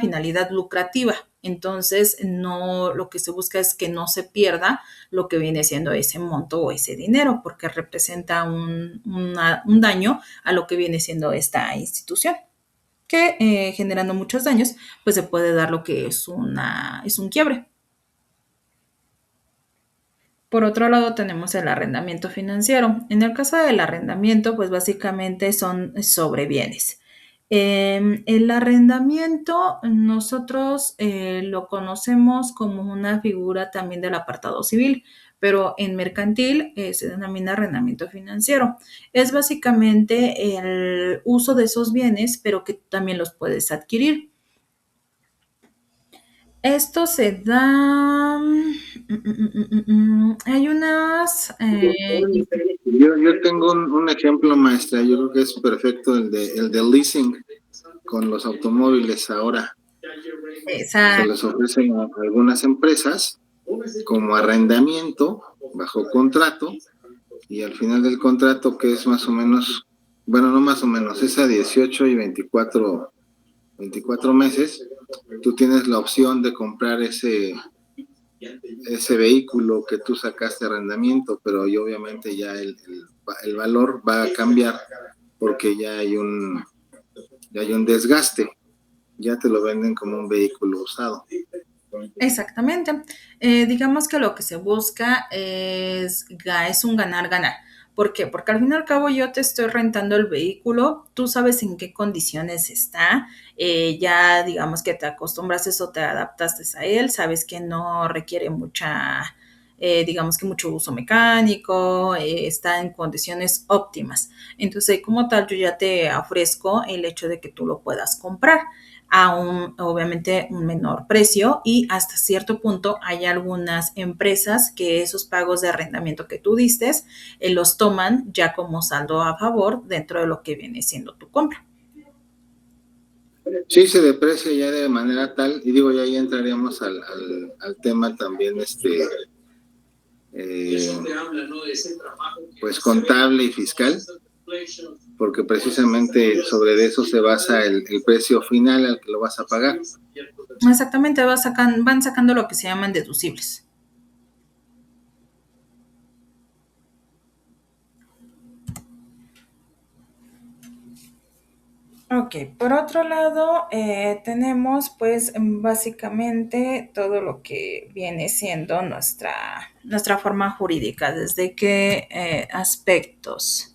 finalidad lucrativa, Entonces, no, lo que se busca es que no se pierda lo que viene siendo ese monto o ese dinero, porque representa un daño a lo que viene siendo esta institución, que generando muchos daños, pues se puede dar lo que es un quiebre. Por otro lado, tenemos el arrendamiento financiero. En el caso del arrendamiento, pues básicamente son sobre bienes. El arrendamiento nosotros lo conocemos como una figura también del apartado civil, pero en mercantil se denomina arrendamiento financiero. Es básicamente el uso de esos bienes, pero que también los puedes adquirir. Esto se da. Hay unas. Yo tengo un ejemplo, maestra, yo creo que es perfecto el de leasing con los automóviles ahora. Se les ofrecen a algunas empresas como arrendamiento bajo contrato y al final del contrato, que es más o menos, bueno, no más o menos, es a 18 y 24 meses, tú tienes la opción de comprar ese vehículo que tú sacaste de arrendamiento, pero y obviamente ya el valor va a cambiar porque ya hay un desgaste, ya te lo venden como un vehículo usado. Exactamente. Digamos que lo que se busca es un ganar-ganar. ¿Por qué? Porque al fin y al cabo yo te estoy rentando el vehículo, tú sabes en qué condiciones está, ya digamos que te acostumbraste o te adaptaste a él, sabes que no requiere digamos que mucho uso mecánico, está en condiciones óptimas. Entonces, como tal, yo ya te ofrezco el hecho de que tú lo puedas comprar a obviamente un menor precio y hasta cierto punto hay algunas empresas que esos pagos de arrendamiento que tú diste los toman ya como saldo a favor dentro de lo que viene siendo tu compra. Sí, se deprecia ya de manera tal, y digo, ya ahí entraríamos al tema también, pues contable y fiscal, porque precisamente sobre eso se basa el precio final al que lo vas a pagar. Exactamente, van sacando lo que se llaman deducibles. Ok, por otro lado, tenemos pues básicamente todo lo que viene siendo nuestra forma jurídica. ¿Desde qué aspectos?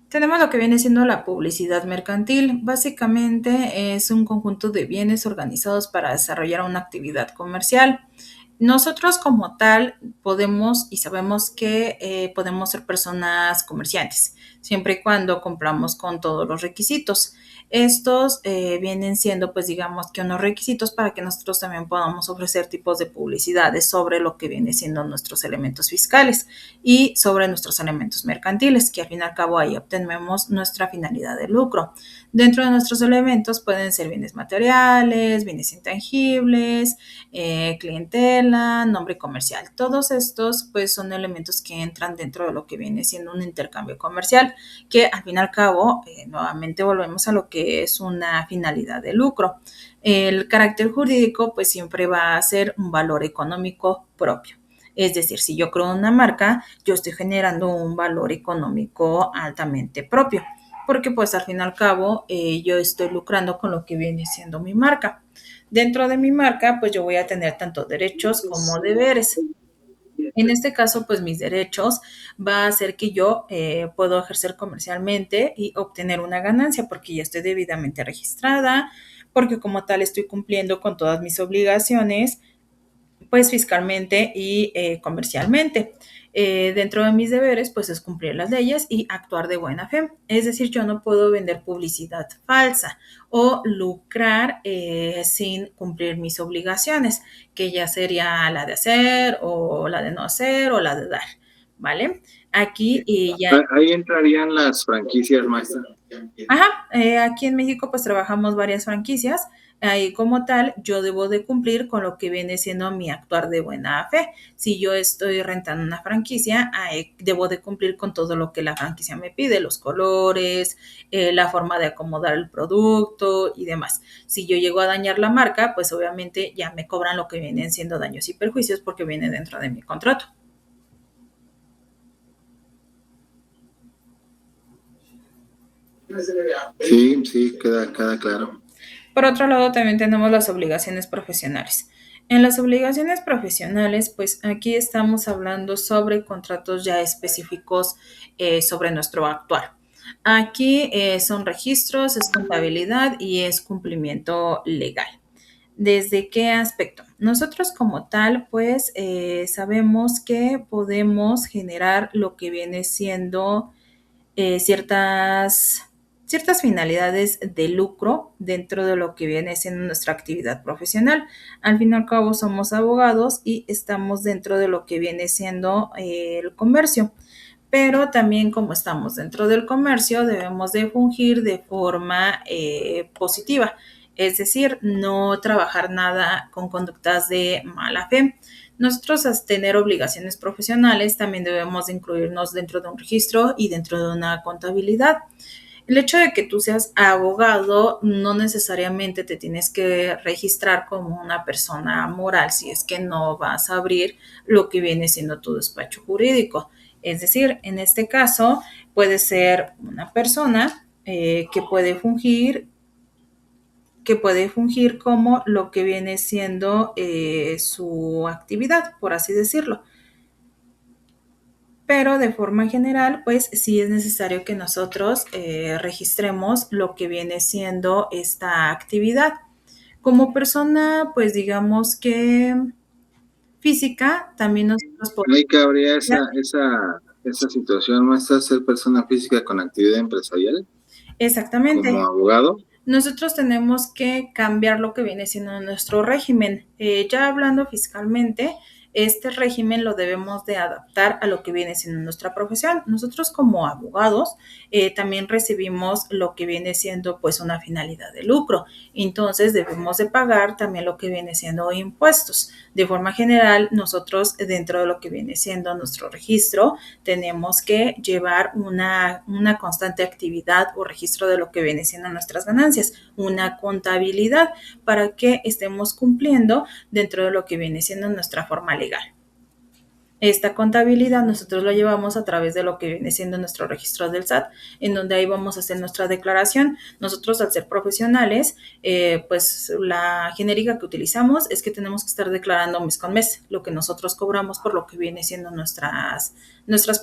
Tenemos lo que viene siendo la publicidad mercantil. Básicamente es un conjunto de bienes organizados para desarrollar una actividad comercial. Nosotros como tal podemos y sabemos que podemos ser personas comerciantes, siempre y cuando cumplamos con todos los requisitos. Estos vienen siendo, pues digamos que unos requisitos para que nosotros también podamos ofrecer tipos de publicidades sobre lo que viene siendo nuestros elementos fiscales y sobre nuestros elementos mercantiles, que al fin y al cabo ahí obtenemos nuestra finalidad de lucro. Dentro de nuestros elementos pueden ser bienes materiales, bienes intangibles, clientela, nombre comercial. Todos estos pues son elementos que entran dentro de lo que viene siendo un intercambio comercial, que al fin y al cabo nuevamente volvemos a lo que es una finalidad de lucro. El carácter jurídico pues siempre va a ser un valor económico propio. Es decir, si yo creo una marca, yo estoy generando un valor económico altamente propio, porque pues al fin y al cabo yo estoy lucrando con lo que viene siendo mi marca. Dentro de mi marca, pues yo voy a tener tanto derechos como deberes. En este caso, pues mis derechos va a hacer que yo puedo ejercer comercialmente y obtener una ganancia porque ya estoy debidamente registrada, porque como tal estoy cumpliendo con todas mis obligaciones pues fiscalmente y comercialmente. Dentro de mis deberes, pues es cumplir las leyes y actuar de buena fe. Es decir, yo no puedo vender publicidad falsa o lucrar sin cumplir mis obligaciones, que ya sería la de hacer o la de no hacer o la de dar, ¿vale? Aquí ya... Ahí entrarían las franquicias, maestra. Ajá, aquí en México pues trabajamos varias franquicias. Ahí como tal, yo debo de cumplir con lo que viene siendo mi actuar de buena fe. Si yo estoy rentando una franquicia, debo de cumplir con todo lo que la franquicia me pide, los colores, la forma de acomodar el producto y demás. Si yo llego a dañar la marca, pues obviamente ya me cobran lo que vienen siendo daños y perjuicios porque viene dentro de mi contrato. Sí, sí, queda claro. Por otro lado, también tenemos las obligaciones profesionales. En las obligaciones profesionales, pues aquí estamos hablando sobre contratos ya específicos sobre nuestro actuar. Aquí son registros, es contabilidad y es cumplimiento legal. ¿Desde qué aspecto? Nosotros como tal, pues sabemos que podemos generar lo que viene siendo ciertas finalidades de lucro dentro de lo que viene siendo nuestra actividad profesional. Al fin y al cabo somos abogados y estamos dentro de lo que viene siendo el comercio. Pero también como estamos dentro del comercio debemos de fungir de forma positiva, es decir, no trabajar nada con conductas de mala fe. Nosotros, al tener obligaciones profesionales, también debemos de incluirnos dentro de un registro y dentro de una contabilidad. El hecho de que tú seas abogado no necesariamente te tienes que registrar como una persona moral si es que no vas a abrir lo que viene siendo tu despacho jurídico. Es decir, en este caso puede ser una persona que puede fungir como lo que viene siendo su actividad, por así decirlo. Pero de forma general, pues sí es necesario que nosotros registremos lo que viene siendo esta actividad. Como persona, pues digamos que física, también nosotros podemos... Ahí cabría esa situación, ¿no es ser persona física con actividad empresarial como Exactamente. abogado? Nosotros tenemos que cambiar lo que viene siendo nuestro régimen. Ya hablando fiscalmente, este régimen lo debemos de adaptar a lo que viene siendo nuestra profesión. Nosotros como abogados también recibimos lo que viene siendo pues una finalidad de lucro. Entonces debemos de pagar también lo que viene siendo impuestos. De forma general, nosotros dentro de lo que viene siendo nuestro registro, tenemos que llevar una constante actividad o registro de lo que viene siendo nuestras ganancias, una contabilidad para que estemos cumpliendo dentro de lo que viene siendo nuestra forma legal. Esta contabilidad nosotros lo llevamos a través de lo que viene siendo nuestro registro del SAT, en donde ahí vamos a hacer nuestra declaración. Nosotros al ser profesionales, pues la genérica que utilizamos es que tenemos que estar declarando mes con mes lo que nosotros cobramos por lo que viene siendo nuestras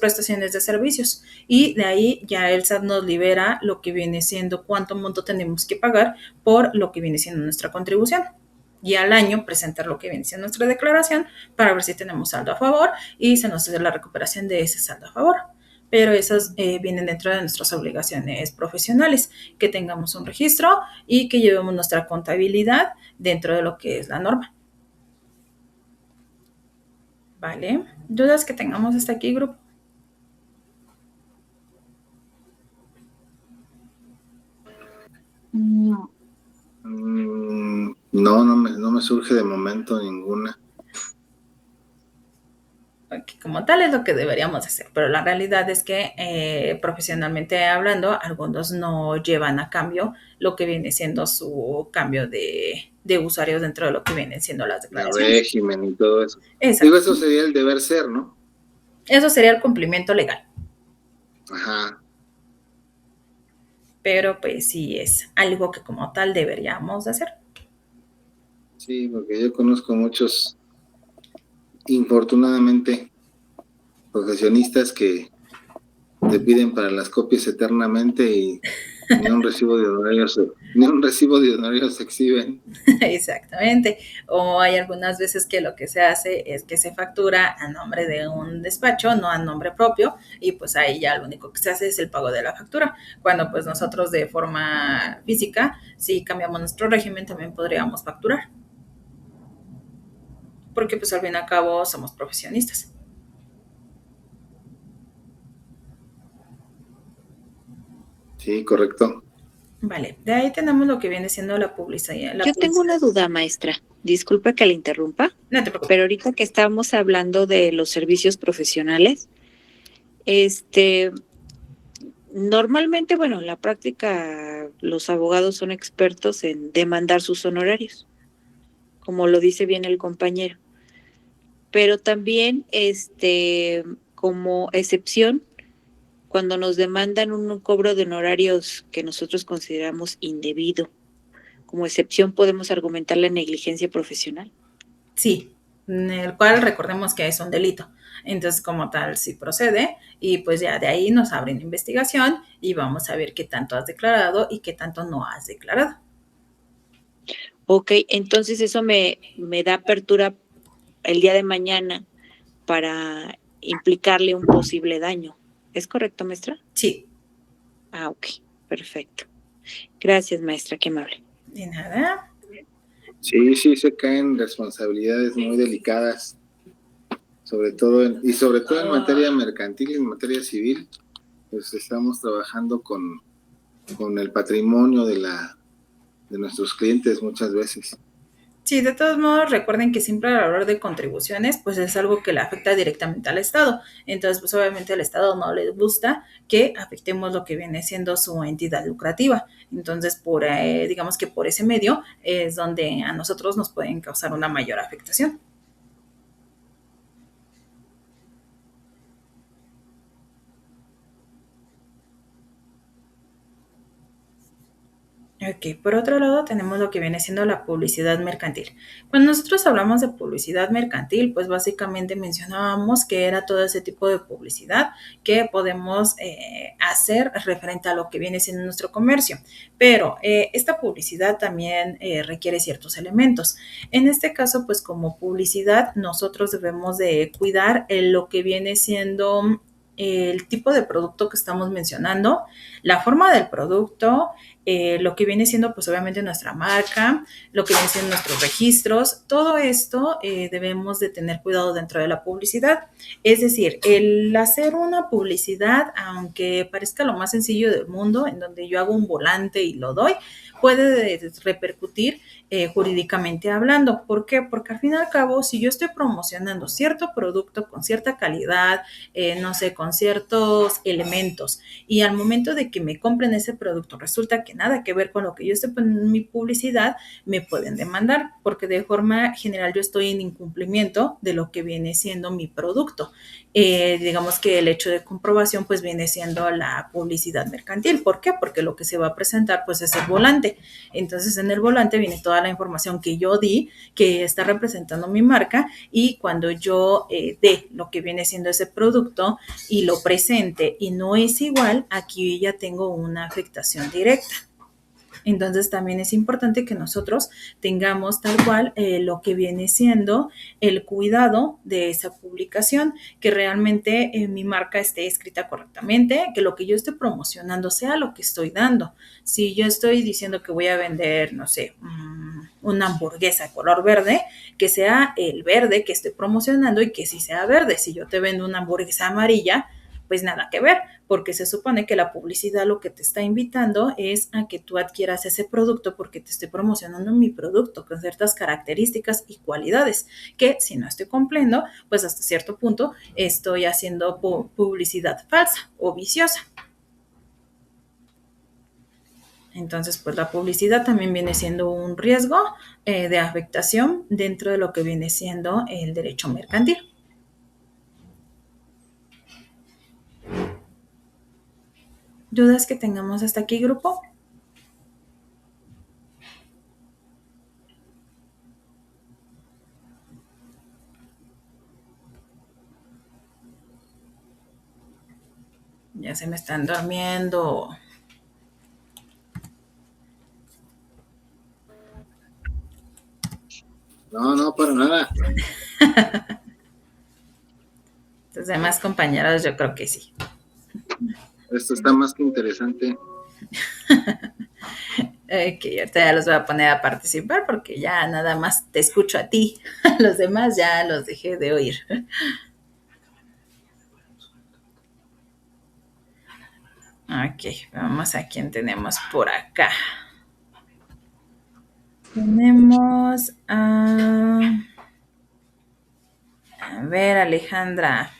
prestaciones de servicios. Y de ahí ya el SAT nos libera lo que viene siendo cuánto monto tenemos que pagar por lo que viene siendo nuestra contribución y al año presentar lo que viene siendo nuestra declaración para ver si tenemos saldo a favor y se nos hace la recuperación de ese saldo a favor. Pero esas vienen dentro de nuestras obligaciones profesionales, que tengamos un registro y que llevemos nuestra contabilidad dentro de lo que es la norma. ¿Vale? ¿Dudas que tengamos hasta aquí, grupo? No. No me surge de momento ninguna. Que como tal es lo que deberíamos hacer, pero la realidad es que profesionalmente hablando, algunos no llevan a cambio lo que viene siendo su cambio de usuarios dentro de lo que vienen siendo las El declaraciones. régimen y todo eso. Digo, Exacto. eso sería el deber ser, ¿no? Eso sería el cumplimiento legal, Ajá. pero pues sí es algo que como tal deberíamos de hacer. Sí, porque yo conozco muchos, infortunadamente, profesionistas que te piden para las copias eternamente y ni un recibo de honorarios, ni un recibo de honorarios se exhiben. Exactamente. O hay algunas veces que lo que se hace es que se factura a nombre de un despacho, no a nombre propio, y pues ahí ya lo único que se hace es el pago de la factura. Cuando pues nosotros de forma física, si cambiamos nuestro régimen, también podríamos facturar. Porque pues al fin y al cabo somos profesionistas. Sí, correcto. Vale, de ahí tenemos lo que viene siendo la publicidad. Yo tengo una duda, maestra. Disculpe que le interrumpa, No te preocupes. pero ahorita que estamos hablando de los servicios profesionales, este, normalmente, bueno, en la práctica los abogados son expertos en demandar sus honorarios, como lo dice bien el compañero. Pero también, como excepción, cuando nos demandan un cobro de honorarios que nosotros consideramos indebido, como excepción podemos argumentar la negligencia profesional. Sí, en el cual recordemos que es un delito. Entonces, como tal, sí procede y pues ya de ahí nos abren investigación y vamos a ver qué tanto has declarado y qué tanto no has declarado. Ok, entonces eso me da apertura el día de mañana para implicarle un posible daño. ¿Es correcto, maestra? Sí. Ah, ok, perfecto. Gracias, maestra, qué amable. De nada. Sí, sí, se caen responsabilidades muy delicadas, sobre todo en materia mercantil y en materia civil, pues estamos trabajando con el patrimonio de nuestros clientes muchas veces. Sí, de todos modos, recuerden que siempre al hablar de contribuciones, pues es algo que le afecta directamente al Estado. Entonces, pues obviamente al Estado no les gusta que afectemos lo que viene siendo su entidad lucrativa. Entonces, digamos que por ese medio es donde a nosotros nos pueden causar una mayor afectación. Ok, por otro lado tenemos lo que viene siendo la publicidad mercantil. Cuando nosotros hablamos de publicidad mercantil, pues básicamente mencionábamos que era todo ese tipo de publicidad que podemos hacer referente a lo que viene siendo nuestro comercio. Pero esta publicidad también requiere ciertos elementos. En este caso, pues como publicidad, nosotros debemos de cuidar lo que viene siendo el tipo de producto que estamos mencionando, la forma del producto, lo que viene siendo pues obviamente nuestra marca, lo que viene siendo nuestros registros, todo esto debemos de tener cuidado dentro de la publicidad. Es decir, el hacer una publicidad, aunque parezca lo más sencillo del mundo, en donde yo hago un volante y lo doy, puede repercutir jurídicamente hablando. ¿Por qué? Porque al fin y al cabo, si yo estoy promocionando cierto producto con cierta calidad, no sé, con ciertos elementos, y al momento de que me compren ese producto resulta que nada que ver con lo que yo estoy poniendo en mi publicidad, me pueden demandar, porque de forma general yo estoy en incumplimiento de lo que viene siendo mi producto. Digamos que el hecho de comprobación pues viene siendo la publicidad mercantil. ¿Por qué? Porque lo que se va a presentar pues es el volante. Entonces en el volante viene toda la información que yo di, que está representando mi marca, y cuando yo dé lo que viene siendo ese producto y lo presente y no es igual, aquí ya tengo una afectación directa. Entonces también es importante que nosotros tengamos tal cual lo que viene siendo el cuidado de esa publicación, que realmente mi marca esté escrita correctamente, que lo que yo esté promocionando sea lo que estoy dando. Si yo estoy diciendo que voy a vender, no sé, una hamburguesa color verde, que sea el verde que estoy promocionando y que sí sea verde. Si yo te vendo una hamburguesa amarilla, pues nada que ver, porque se supone que la publicidad lo que te está invitando es a que tú adquieras ese producto porque te estoy promocionando mi producto con ciertas características y cualidades que si no estoy cumpliendo, pues hasta cierto punto estoy haciendo publicidad falsa o viciosa. Entonces, pues la publicidad también viene siendo un riesgo de afectación dentro de lo que viene siendo el derecho mercantil. ¿Dudas que tengamos hasta aquí, grupo? Ya se me están durmiendo. No, no, para nada. Los demás compañeros yo creo que sí. Esto está más que interesante. Que ahorita ya los voy a poner a participar porque ya nada más te escucho a ti. Los demás ya los dejé de oír. Ok, vamos a quién tenemos por acá. Tenemos a ver, Alejandra.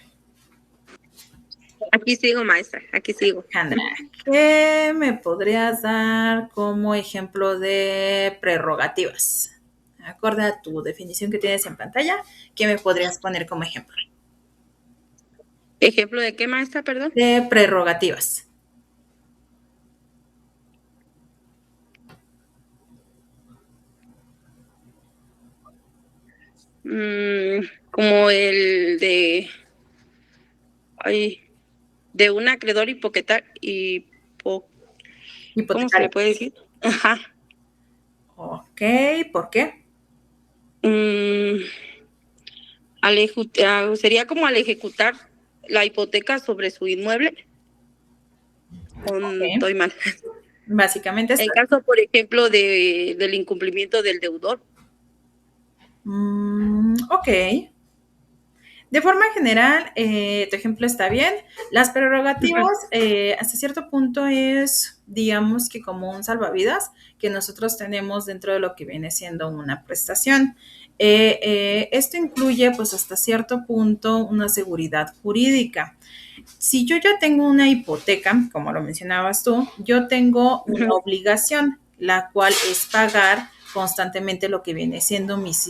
Aquí sigo, maestra, aquí sigo. Alejandra, ¿qué me podrías dar como ejemplo de prerrogativas? Acorde a tu definición que tienes en pantalla, ¿qué me podrías poner como ejemplo? ¿Ejemplo de qué, maestra, perdón? De prerrogativas. Como el de... de un acreedor ¿cómo se le Hipotecario. puede decir? Ajá. Ok, ¿por qué? Sería como al ejecutar la hipoteca sobre su inmueble. Ok. Estoy mal. Básicamente En caso, por ejemplo, del incumplimiento del deudor. Ok. De forma general, tu ejemplo está bien. Las prerrogativas, hasta cierto punto, es, digamos que como un salvavidas que nosotros tenemos dentro de lo que viene siendo una prestación. Esto incluye, pues, hasta cierto punto, una seguridad jurídica. Si yo ya tengo una hipoteca, como lo mencionabas tú, yo tengo una obligación, la cual es pagar constantemente lo que viene siendo mis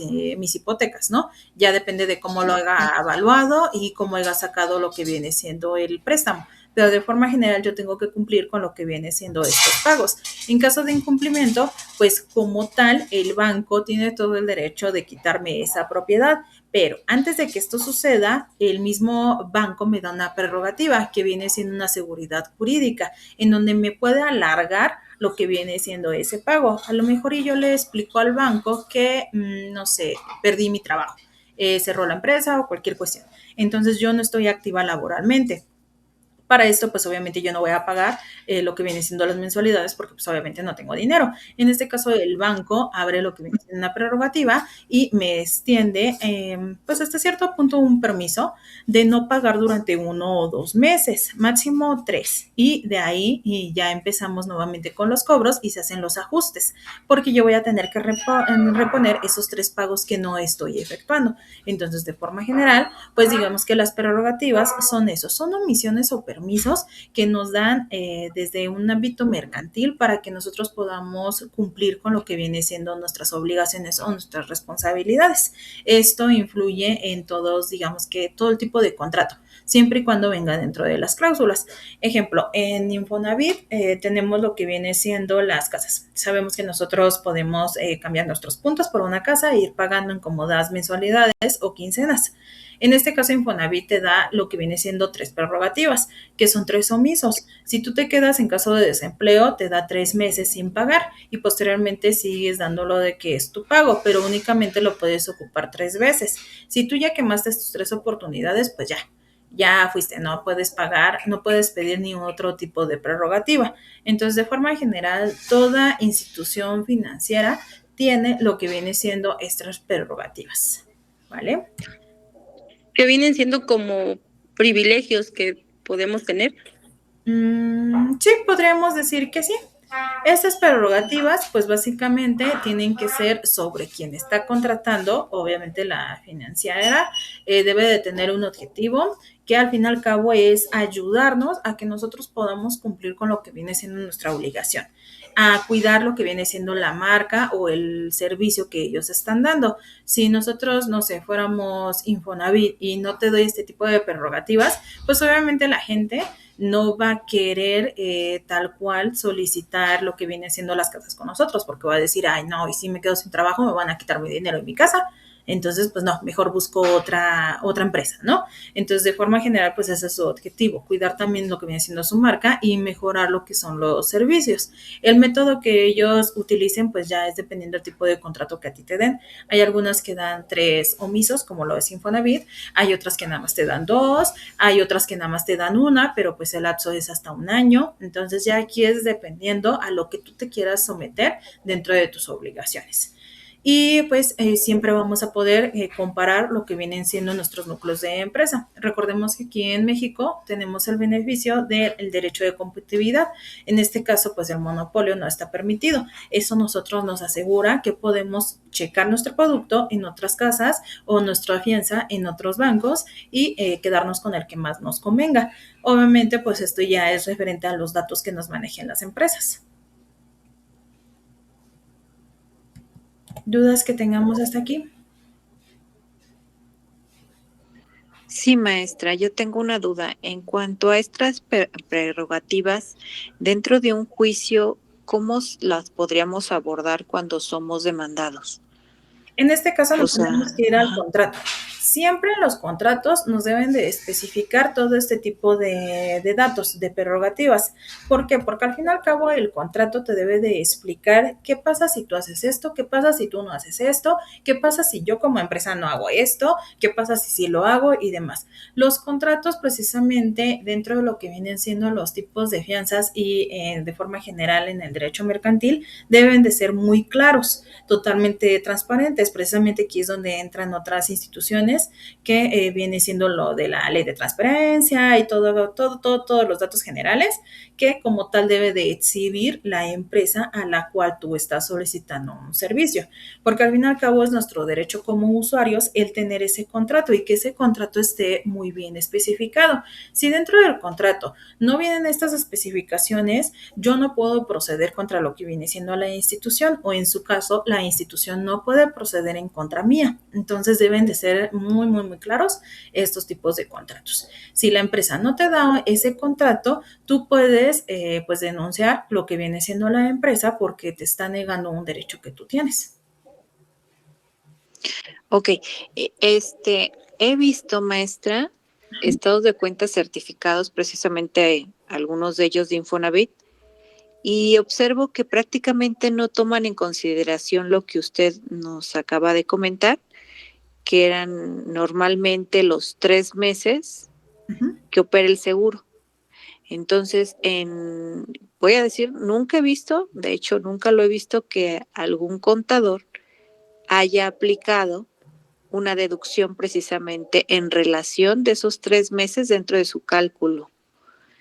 hipotecas, ¿no? Ya depende de cómo lo haga evaluado y cómo haya sacado lo que viene siendo el préstamo. Pero de forma general yo tengo que cumplir con lo que viene siendo estos pagos. En caso de incumplimiento, pues como tal, el banco tiene todo el derecho de quitarme esa propiedad. Pero antes de que esto suceda, el mismo banco me da una prerrogativa que viene siendo una seguridad jurídica, en donde me puede alargar lo que viene siendo ese pago. A lo mejor y yo le explico al banco que, no sé, perdí mi trabajo, cerró la empresa o cualquier cuestión. Entonces yo no estoy activa laboralmente. Para esto, pues obviamente yo no voy a pagar lo que viene siendo las mensualidades porque pues obviamente no tengo dinero. En este caso, el banco abre lo que viene siendo una prerrogativa y me extiende, pues hasta cierto punto, un permiso de no pagar durante 1 o 2 meses, máximo 3. Y de ahí y ya empezamos nuevamente con los cobros y se hacen los ajustes, porque yo voy a tener que reponer esos 3 pagos que no estoy efectuando. Entonces, de forma general, pues digamos que las prerrogativas son eso, son omisiones o permisos que nos dan desde un ámbito mercantil para que nosotros podamos cumplir con lo que viene siendo nuestras obligaciones o nuestras responsabilidades. Esto influye en todos, digamos que todo el tipo de contrato, siempre y cuando venga dentro de las cláusulas. Ejemplo, en Infonavit tenemos lo que viene siendo las casas. Sabemos que nosotros podemos cambiar nuestros puntos por una casa e ir pagando en cómodas mensualidades o quincenas. En este caso, Infonavit te da lo que viene siendo 3 prerrogativas, que son 3 omisos. Si tú te quedas en caso de desempleo, te da 3 meses sin pagar y posteriormente sigues dándolo de que es tu pago, pero únicamente lo puedes ocupar 3 veces. Si tú ya quemaste tus 3 oportunidades, pues ya fuiste, no puedes pagar, no puedes pedir ni otro tipo de prerrogativa. Entonces, de forma general, toda institución financiera tiene lo que viene siendo estas prerrogativas, ¿vale? Que vienen siendo como privilegios que podemos tener. Sí, podríamos decir que sí. Estas prerrogativas, pues básicamente tienen que ser sobre quien está contratando. Obviamente la financiera debe de tener un objetivo que al fin y al cabo es ayudarnos a que nosotros podamos cumplir con lo que viene siendo nuestra obligación, a cuidar lo que viene siendo la marca o el servicio que ellos están dando. Si nosotros, no sé, fuéramos Infonavit y no te doy este tipo de prerrogativas, pues obviamente la gente no va a querer tal cual solicitar lo que viene siendo las casas con nosotros, porque va a decir, ay, no, y si me quedo sin trabajo, me van a quitar mi dinero en mi casa. Entonces, pues no, mejor busco otra empresa, ¿no? Entonces, de forma general, pues ese es su objetivo, cuidar también lo que viene siendo su marca y mejorar lo que son los servicios. El método que ellos utilicen, pues ya es dependiendo del tipo de contrato que a ti te den. Hay algunas que dan 3 omisos, como lo es Infonavit, hay otras que nada más te dan 2, hay otras que nada más te dan 1, pero pues el lapso es hasta 1 año. Entonces ya aquí es dependiendo a lo que tú te quieras someter dentro de tus obligaciones. y pues siempre vamos a poder comparar lo que vienen siendo nuestros núcleos de empresa. Recordemos que aquí en México tenemos el beneficio del derecho de competitividad. En este caso, pues el monopolio no está permitido. Eso nosotros nos asegura que podemos checar nuestro producto en otras casas o nuestra fianza en otros bancos y quedarnos con el que más nos convenga. Obviamente, pues esto ya es referente a los datos que nos manejen las empresas. ¿Dudas que tengamos hasta aquí? Sí, maestra, yo tengo una duda. En cuanto a estas prerrogativas, dentro de un juicio, ¿cómo las podríamos abordar cuando somos demandados? En este caso O nos sea, tenemos que ir al ajá. contrato. Siempre en los contratos nos deben de especificar todo este tipo de datos, de prerrogativas. ¿Por qué? Porque al fin y al cabo el contrato te debe de explicar qué pasa si tú haces esto, qué pasa si tú no haces esto, qué pasa si yo como empresa no hago esto, qué pasa si sí lo hago y demás. Los contratos precisamente dentro de lo que vienen siendo los tipos de fianzas y de forma general en el derecho mercantil deben de ser muy claros, totalmente transparentes. Precisamente aquí es donde entran otras instituciones que viene siendo lo de la ley de transparencia y todos los datos generales que como tal debe de exhibir la empresa a la cual tú estás solicitando un servicio, porque al fin y al cabo es nuestro derecho como usuarios el tener ese contrato y que ese contrato esté muy bien especificado. Si dentro del contrato no vienen estas especificaciones, yo no puedo proceder contra lo que viene siendo la institución o en su caso la institución no puede proceder en contra mía. Entonces deben de ser muy claros estos tipos de contratos. Si la empresa no te da ese contrato, tú puedes pues denunciar lo que viene siendo la empresa porque te está negando un derecho que tú tienes. Ok, he visto, maestra, estados de cuentas certificados, precisamente algunos de ellos de Infonavit, y observo que prácticamente no toman en consideración lo que usted nos acaba de comentar, que eran normalmente los 3 meses Uh-huh. que opera el seguro. Entonces, voy a decir, nunca he visto, de hecho, nunca lo he visto que algún contador haya aplicado una deducción precisamente en relación de esos 3 meses dentro de su cálculo.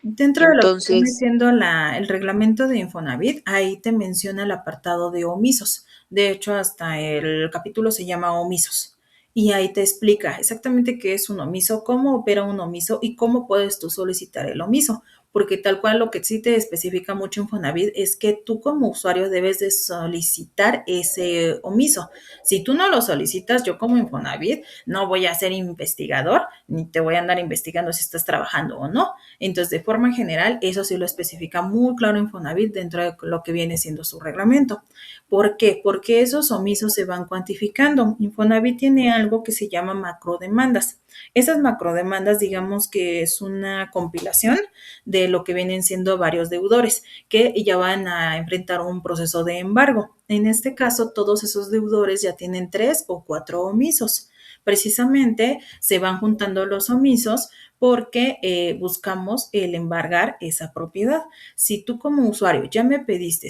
Dentro de lo que viene Entonces, siendo el reglamento de Infonavit, ahí te menciona el apartado de omisos. De hecho, hasta el capítulo se llama omisos. Y ahí te explica exactamente qué es un omiso, cómo opera un omiso y cómo puedes tú solicitar el omiso. Porque tal cual lo que sí te especifica mucho Infonavit es que tú como usuario debes de solicitar ese omiso. Si tú no lo solicitas, yo como Infonavit no voy a ser investigador, ni te voy a andar investigando si estás trabajando o no. Entonces, de forma general, eso sí lo especifica muy claro Infonavit dentro de lo que viene siendo su reglamento. ¿Por qué? Porque esos omisos se van cuantificando. Infonavit tiene algo que se llama macrodemandas. Esas macrodemandas, digamos que es una compilación de lo que vienen siendo varios deudores que ya van a enfrentar un proceso de embargo. En este caso, todos esos deudores ya tienen 3 o 4 omisos. Precisamente se van juntando los omisos porque buscamos el embargar esa propiedad. Si tú como usuario ya me pediste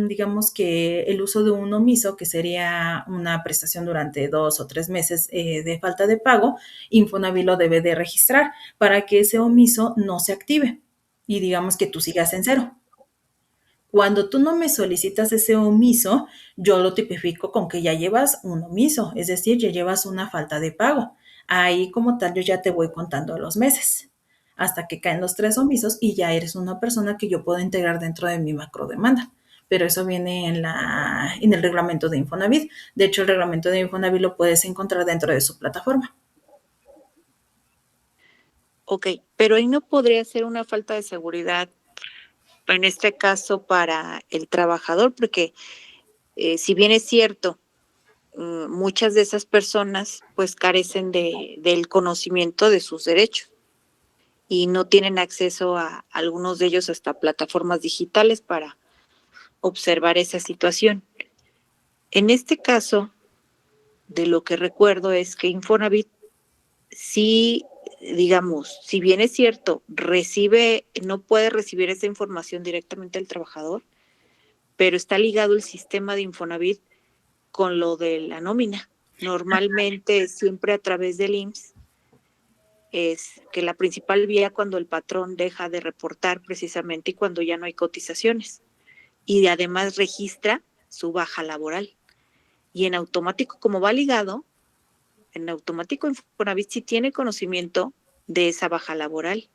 digamos que el uso de un omiso, que sería una prestación durante 2 o 3 meses de falta de pago, Infonavit lo debe de registrar para que ese omiso no se active y digamos que tú sigas en cero. Cuando tú no me solicitas ese omiso, yo lo tipifico con que ya llevas un omiso, es decir, ya llevas una falta de pago. Ahí como tal yo ya te voy contando los meses hasta que caen los 3 omisos y ya eres una persona que yo puedo integrar dentro de mi macro demanda. Pero eso viene en el reglamento de Infonavit. De hecho, el reglamento de Infonavit lo puedes encontrar dentro de su plataforma. ok, pero ahí no podría ser una falta de seguridad, en este caso para el trabajador, porque si bien es cierto, muchas de esas personas pues carecen del conocimiento de sus derechos y no tienen acceso a algunos de ellos hasta plataformas digitales para observar esa situación. En este caso, de lo que recuerdo es que Infonavit sí, digamos, si bien es cierto, no puede recibir esa información directamente del trabajador, pero está ligado el sistema de Infonavit con lo de la nómina. Normalmente siempre a través del IMSS es que la principal vía cuando el patrón deja de reportar precisamente y cuando ya no hay cotizaciones. Y además registra su baja laboral. Y en automático, como va ligado, en automático Infonavit sí tiene conocimiento de esa baja laboral.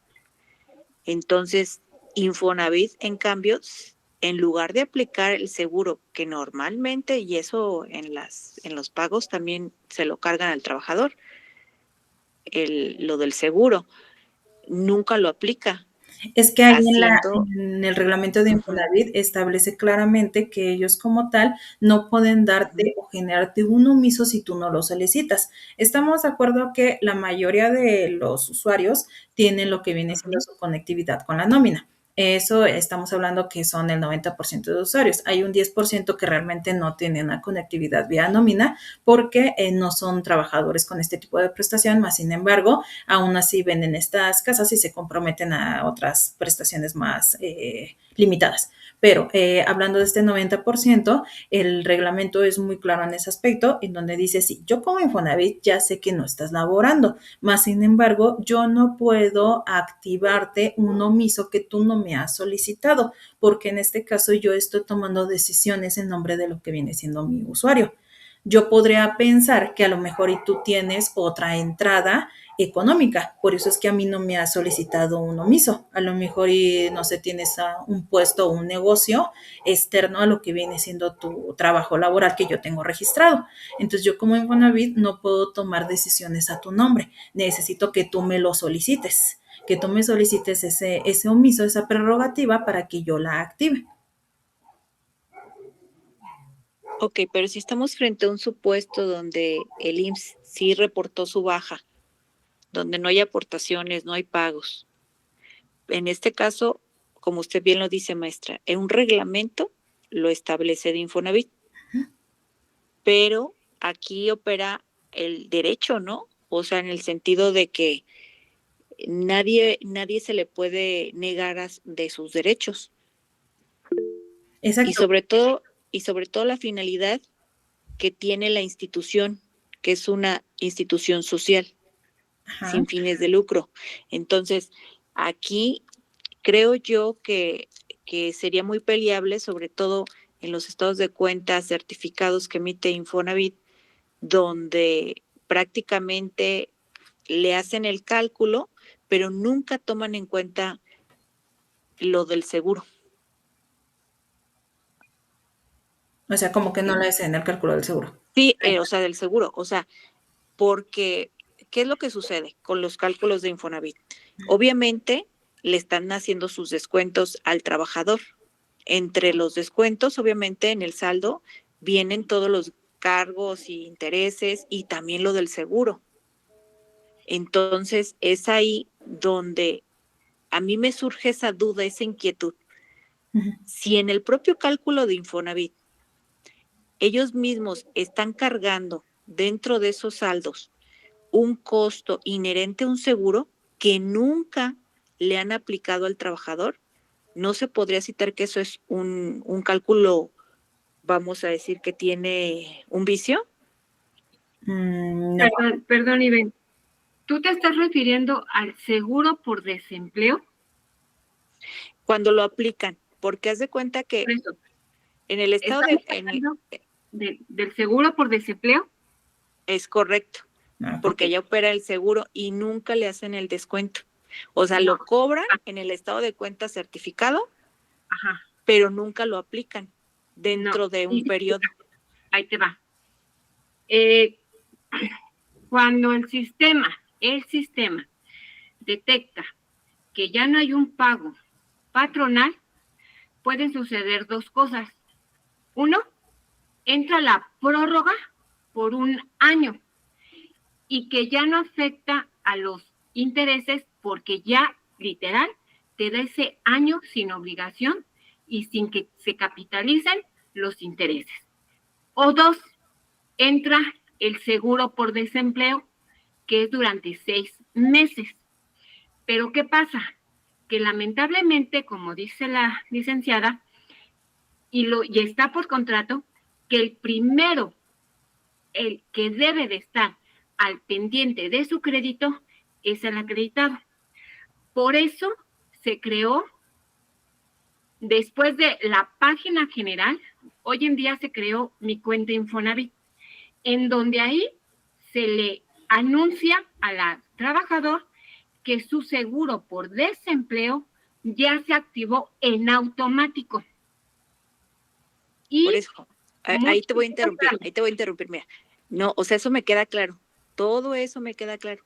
Entonces, Infonavit, en cambio, en lugar de aplicar el seguro que normalmente, y eso en los pagos también se lo cargan al trabajador, lo del seguro, nunca lo aplica, Es que ahí haciendo... en el reglamento de Ujú, Infonavit establece claramente que ellos como tal no pueden ujú, darte o generarte un omiso si tú no lo solicitas. Estamos de acuerdo que la mayoría de los usuarios tienen lo que viene siendo ujú. su conectividad con la nómina. Eso estamos hablando que son el 90% de usuarios. Hay un 10% que realmente no tienen una conectividad vía nómina porque no son trabajadores con este tipo de prestación, más sin embargo, aún así venden estas casas y se comprometen a otras prestaciones más limitadas. Pero hablando de este 90%, el reglamento es muy claro en ese aspecto, en donde dice, sí, yo como Infonavit ya sé que no estás laborando, más sin embargo, yo no puedo activarte un omiso que tú no me has solicitado, porque en este caso yo estoy tomando decisiones en nombre de lo que viene siendo mi usuario. Yo podría pensar que a lo mejor y tú tienes otra entrada económica, por eso es que a mí no me ha solicitado un omiso, a lo mejor y no sé, tienes un puesto o un negocio externo a lo que viene siendo tu trabajo laboral que yo tengo registrado. Entonces yo como Infonavit no puedo tomar decisiones a tu nombre, necesito que tú me lo solicites, que tú me solicites ese omiso, esa prerrogativa para que yo la active. Ok, pero si estamos frente a un supuesto donde el IMSS sí reportó su baja, donde no hay aportaciones, no hay pagos. En este caso, como usted bien lo dice, maestra, en un reglamento lo establece de Infonavit, pero aquí opera el derecho, ¿no? O sea, en el sentido de que nadie se le puede negar de sus derechos. Y Exacto. sobre todo, y sobre todo la finalidad que tiene la institución, que es una institución social, Ajá. sin fines de lucro. Entonces, aquí creo yo que sería muy peleable, sobre todo en los estados de cuenta certificados que emite Infonavit, donde prácticamente le hacen el cálculo, pero nunca toman en cuenta lo del seguro. O sea, como que no En- le hacen el cálculo del seguro. Sí, o sea, del seguro, o sea, porque ¿qué es lo que sucede con los cálculos de Infonavit? Obviamente le están haciendo sus descuentos al trabajador. Entre los descuentos, obviamente en el saldo vienen todos los cargos y intereses y también lo del seguro. Entonces es ahí donde a mí me surge esa duda, esa inquietud. Ujú. Si en el propio cálculo de Infonavit ellos mismos están cargando dentro de esos saldos un costo inherente a un seguro que nunca le han aplicado al trabajador, no se podría citar que eso es un cálculo, vamos a decir, que tiene un vicio. No. Perdón, Iben. ¿Tú te estás refiriendo al seguro por desempleo? Cuando lo aplican, porque haz de cuenta Por que eso, en el estado ¿estamos hablando del seguro por desempleo? es correcto, No, Ok, porque ya opera el seguro y nunca le hacen el descuento. O sea, no. lo cobran Ah, en el estado de cuenta certificado, ajá, pero nunca lo aplican no. dentro de un Sí, sí, periodo. ahí te va. Eh, Cuando el sistema detecta que ya no hay un pago patronal, pueden suceder dos cosas. Uno, entra la prórroga por un año y que ya no afecta a los intereses porque ya literal te da ese año sin obligación y sin que se capitalicen los intereses. O dos, entra el seguro por desempleo, que es durante 6 meses. Pero ¿qué pasa? Que lamentablemente, como dice la licenciada, y está por contrato, que el primero el que debe de estar al pendiente de su crédito es el acreditado. Por eso se creó, después de la página general, hoy en día se creó Mi Cuenta Infonavit, en donde ahí se le anuncia al trabajador que su seguro por desempleo ya se activó en automático. Y Por eso, ahí te voy a interrumpir, mira. No, o sea, eso me queda claro. Todo eso me queda claro.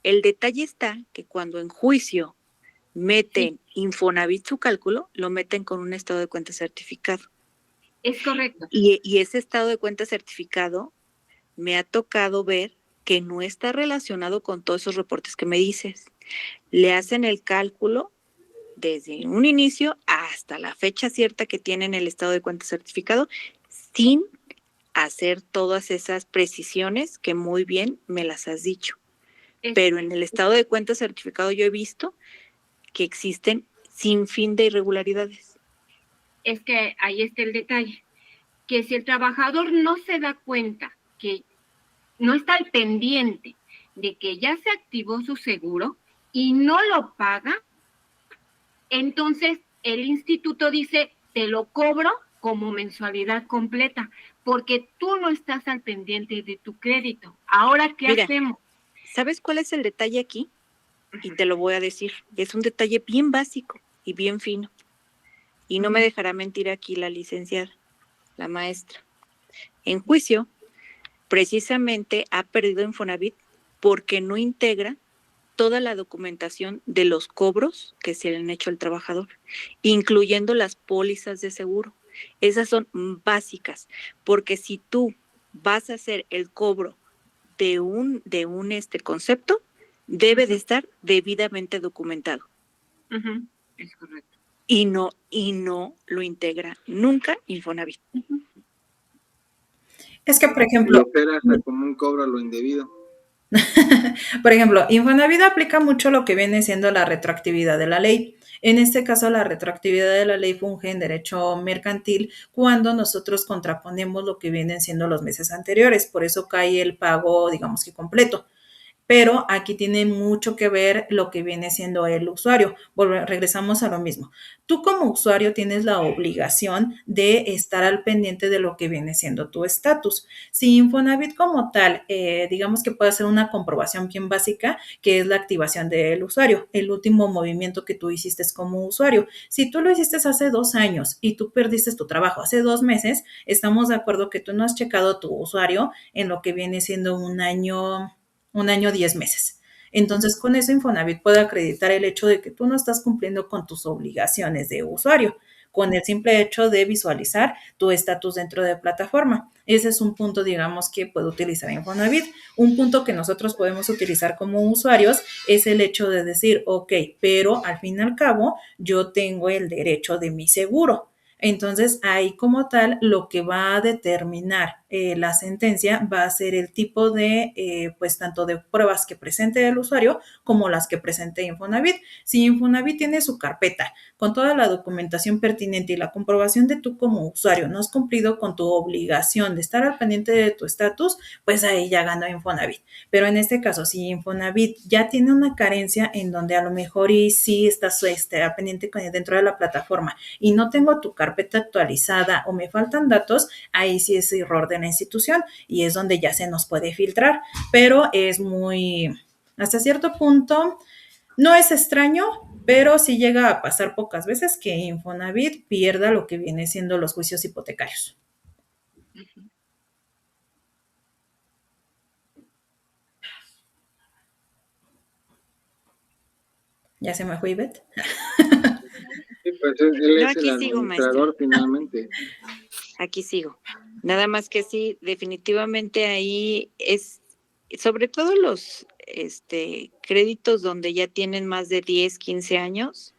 El detalle está que cuando en juicio meten Infonavit su cálculo, lo meten con un estado de cuenta certificado. es correcto. Y ese estado de cuenta certificado me ha tocado ver que no está relacionado con todos esos reportes que me dices. Le hacen el cálculo desde un inicio hasta la fecha cierta que tienen el estado de cuenta certificado, sin hacer todas esas precisiones que muy bien me las has dicho. Pero en el estado de cuenta certificado yo he visto que existen sin fin de irregularidades. Es que ahí está el detalle, que si el trabajador no se da cuenta, que no está al pendiente de que ya se activó su seguro y no lo paga, entonces el instituto dice, te lo cobro como mensualidad completa, porque tú no estás al pendiente de tu crédito. Ahora, ¿qué hacemos? ¿Sabes cuál es el detalle aquí? Y te lo voy a decir. Es un detalle bien básico y bien fino. Y no me dejará mentir aquí la licenciada, la maestra. En juicio, precisamente ha perdido Infonavit porque no integra toda la documentación de los cobros que se le han hecho al trabajador, incluyendo las pólizas de seguro. Esas son básicas, porque si tú vas a hacer el cobro de un concepto, debe de estar debidamente documentado. Es correcto. Y no lo integra nunca Infonavit. Es que, por ejemplo, Lo opera hasta como un cobro a lo indebido. por ejemplo, Infonavit aplica mucho lo que viene siendo la retroactividad de la ley. En este caso, la retroactividad de la ley funge en derecho mercantil cuando nosotros contraponemos lo que vienen siendo los meses anteriores. Por eso cae el pago, digamos que completo. Pero aquí tiene mucho que ver lo que viene siendo el usuario. Regresamos a lo mismo. Tú como usuario tienes la obligación de estar al pendiente de lo que viene siendo tu estatus. Si Infonavit como tal, digamos que puede hacer una comprobación bien básica, que es la activación del usuario, el último movimiento que tú hiciste como usuario. Si tú lo hiciste hace 2 años y tú perdiste tu trabajo hace 2 meses, estamos de acuerdo que tú no has checado tu usuario en lo que viene siendo un año, 10 meses. Entonces, con eso Infonavit puede acreditar el hecho de que tú no estás cumpliendo con tus obligaciones de usuario, con el simple hecho de visualizar tu estatus dentro de plataforma. Ese es un punto, digamos, que puede utilizar Infonavit. Un punto que nosotros podemos utilizar como usuarios es el hecho de decir, ok, pero al fin y al cabo, yo tengo el derecho de mi seguro. Entonces, ahí como tal, lo que va a determinar la sentencia va a ser el tipo de, pues, tanto de pruebas que presente el usuario como las que presente Infonavit. Si Infonavit tiene su carpeta con toda la documentación pertinente y la comprobación de tú como usuario no has cumplido con tu obligación de estar al pendiente de tu estatus, pues ahí ya ganó Infonavit. Pero en este caso, si Infonavit ya tiene una carencia en donde a lo mejor y sí estás al pendiente dentro de la plataforma y no tengo tu carpeta actualizada o me faltan datos, ahí sí es error de la institución y es donde ya se nos puede filtrar, pero es muy, hasta cierto punto, no es extraño, pero sí llega a pasar pocas veces que Infonavit pierda lo que viene siendo los juicios hipotecarios. ¿Ya se me fue Ivette? Sí, pues él Yo es aquí el sigo, administrador maestra. finalmente. Aquí sigo. Nada más que sí, definitivamente ahí es, sobre todo los créditos donde ya tienen más de 10, 15 años,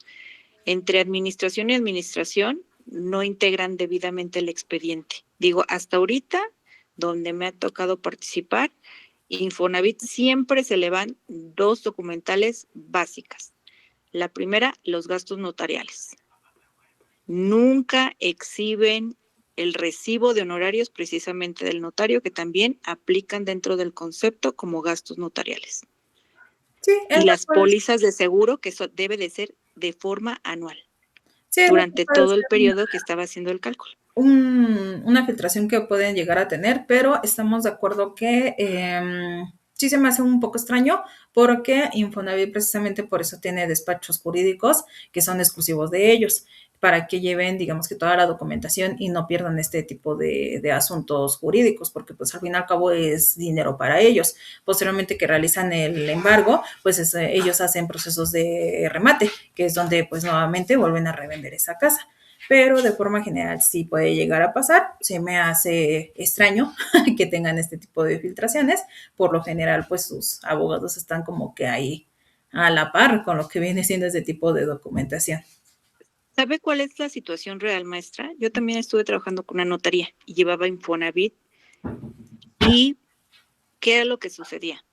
entre administración y administración no integran debidamente el expediente. Digo, hasta ahorita, donde me ha tocado participar, Infonavit siempre se le van 2 documentales básicas. La primera, los gastos notariales. Nunca exhiben el recibo de honorarios precisamente del notario, que también aplican dentro del concepto como gastos notariales. Sí, Y las pólizas de seguro, que eso debe de ser de forma anual, sí, durante puede todo el ser periodo que estaba haciendo el cálculo. una filtración que pueden llegar a tener, pero estamos de acuerdo que sí se me hace un poco extraño porque Infonavit precisamente por eso tiene despachos jurídicos que son exclusivos de ellos, para que lleven, digamos que toda la documentación y no pierdan este tipo de asuntos jurídicos, porque pues al fin y al cabo es dinero para ellos. Posteriormente que realizan el embargo, pues ellos hacen procesos de remate, que es donde pues nuevamente vuelven a revender esa casa, pero de forma general sí puede llegar a pasar. Se me hace extraño que tengan este tipo de filtraciones. Por lo general, pues sus abogados están como que ahí a la par con lo que viene siendo este tipo de documentación. ¿Sabe cuál es la situación real, maestra? Yo también estuve trabajando con una notaría y llevaba Infonavit. ¿Y qué era lo que sucedía?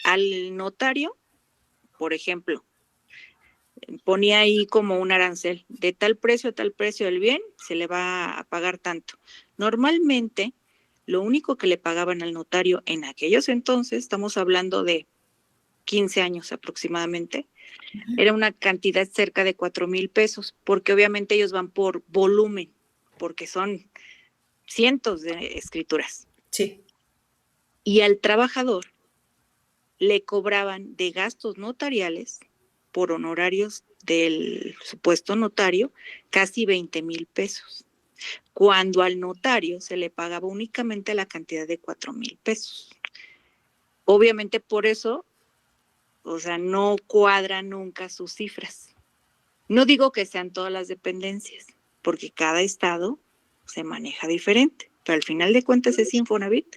Al notario, por ejemplo, ponía ahí como un arancel, de tal precio a tal precio del bien, se le va a pagar tanto. Normalmente, lo único que le pagaban al notario en aquellos entonces, estamos hablando de 15 años aproximadamente, era una cantidad cerca de 4,000 pesos, porque obviamente ellos van por volumen, porque son cientos de escrituras. Sí. Y al trabajador le cobraban de gastos notariales por honorarios del supuesto notario casi 20,000 pesos, cuando al notario se le pagaba únicamente la cantidad de 4,000 pesos. Obviamente por eso, o sea, no cuadran nunca sus cifras. No digo que sean todas las dependencias, porque cada estado se maneja diferente, pero al final de cuentas es Infonavit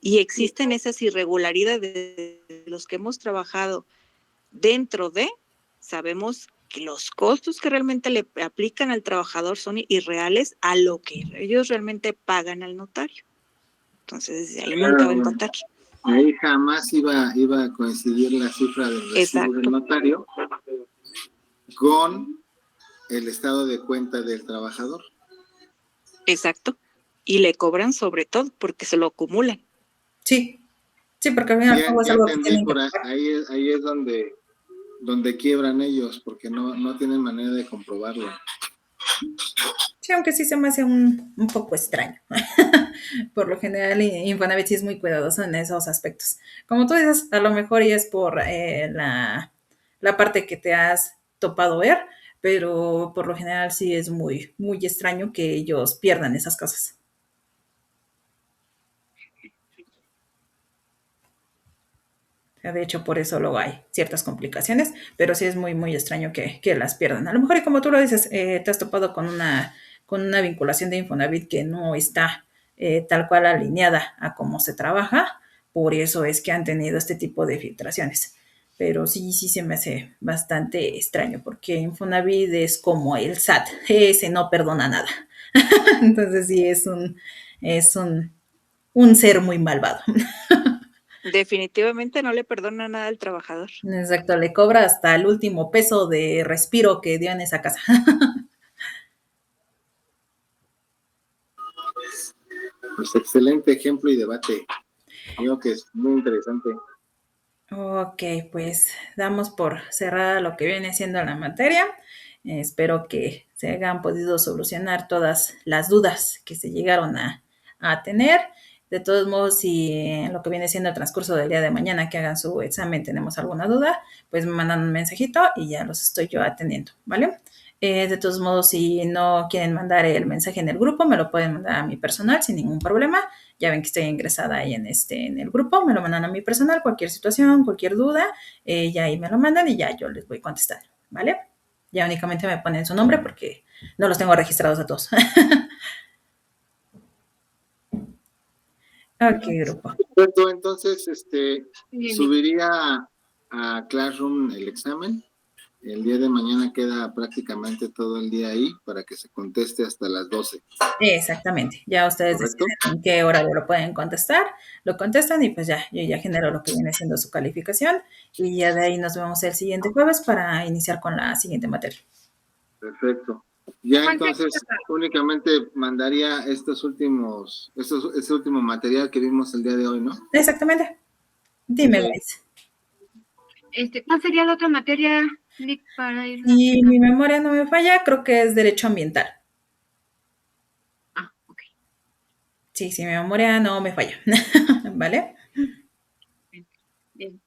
y existen esas irregularidades de los que hemos trabajado dentro de, sabemos que los costos que realmente le aplican al trabajador son irreales a lo que ellos realmente pagan al notario. Entonces, ahí nunca va a empatar. Ahí jamás iba a coincidir la cifra del recibo del notario con el estado de cuenta del trabajador. Exacto. Y le cobran sobre todo porque se lo acumulan. Sí, sí, porque al final es algo que tienen que pagar. Ahí es donde quiebran ellos, porque no tienen manera de comprobarlo. Sí, aunque sí se me hace un poco extraño. Por lo general, Infonavit sí es muy cuidadoso en esos aspectos. Como tú dices, a lo mejor y es por la parte que te has topado ver, pero por lo general sí es muy, muy extraño que ellos pierdan esas cosas. De hecho, por eso luego hay ciertas complicaciones, pero sí es muy, muy extraño que las pierdan. A lo mejor, y como tú lo dices, te has topado con una vinculación de Infonavit que no está tal cual alineada a cómo se trabaja, por eso es que han tenido este tipo de filtraciones. Pero sí, sí se me hace bastante extraño, porque Infonavit es como el SAT, ese no perdona nada. Entonces sí es un ser muy malvado. Definitivamente no le perdona nada al trabajador. Exacto, le cobra hasta el último peso de respiro que dio en esa casa. Pues excelente ejemplo y debate. Creo que es muy interesante. Ok, pues damos por cerrada lo que viene siendo la materia. Espero que se hayan podido solucionar todas las dudas que se llegaron a tener. De todos modos, si en lo que viene siendo el transcurso del día de mañana que hagan su examen tenemos alguna duda, pues me mandan un mensajito y ya los estoy yo atendiendo, ¿vale? De todos modos, si no quieren mandar el mensaje en el grupo, me lo pueden mandar a mi personal sin ningún problema. Ya ven que estoy ingresada ahí en el grupo, me lo mandan a mi personal, cualquier situación, cualquier duda, ya ahí me lo mandan y ya yo les voy contestando, ¿vale? Ya únicamente me ponen su nombre porque no los tengo registrados a todos. Ok, grupo. Perfecto, entonces subiría a Classroom el examen. El día de mañana queda prácticamente todo el día ahí para que se conteste hasta las 12. Exactamente. Ya ustedes ¿Correcto? deciden en qué horario lo pueden contestar, lo contestan y pues ya, yo ya genero lo que viene siendo su calificación y ya de ahí nos vemos el siguiente jueves para iniciar con la siguiente materia. Perfecto. Ya ¿Cuánto entonces extra? únicamente mandaría este último material que vimos el día de hoy, ¿no? Exactamente. Dime, Ok. Grace. ¿Cuál sería la otra materia, Lick, para irla Si mi checando? memoria no me falla, creo que es derecho ambiental. Ah, ok. Sí, si mi memoria no me falla. ¿Vale? Bien.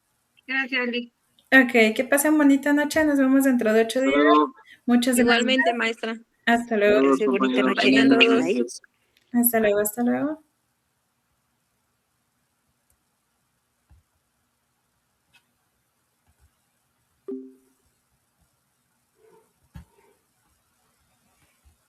Gracias, Lick. Ok, que pasen bonita noche. Nos vemos dentro de 8 Hasta días. luego, Muchas gracias. Igualmente, maestra. Hasta luego. saludos, Gracias, bonita compañeros. noche. Bye a Buenas todos. Bye. noches. Hasta luego. Hasta luego.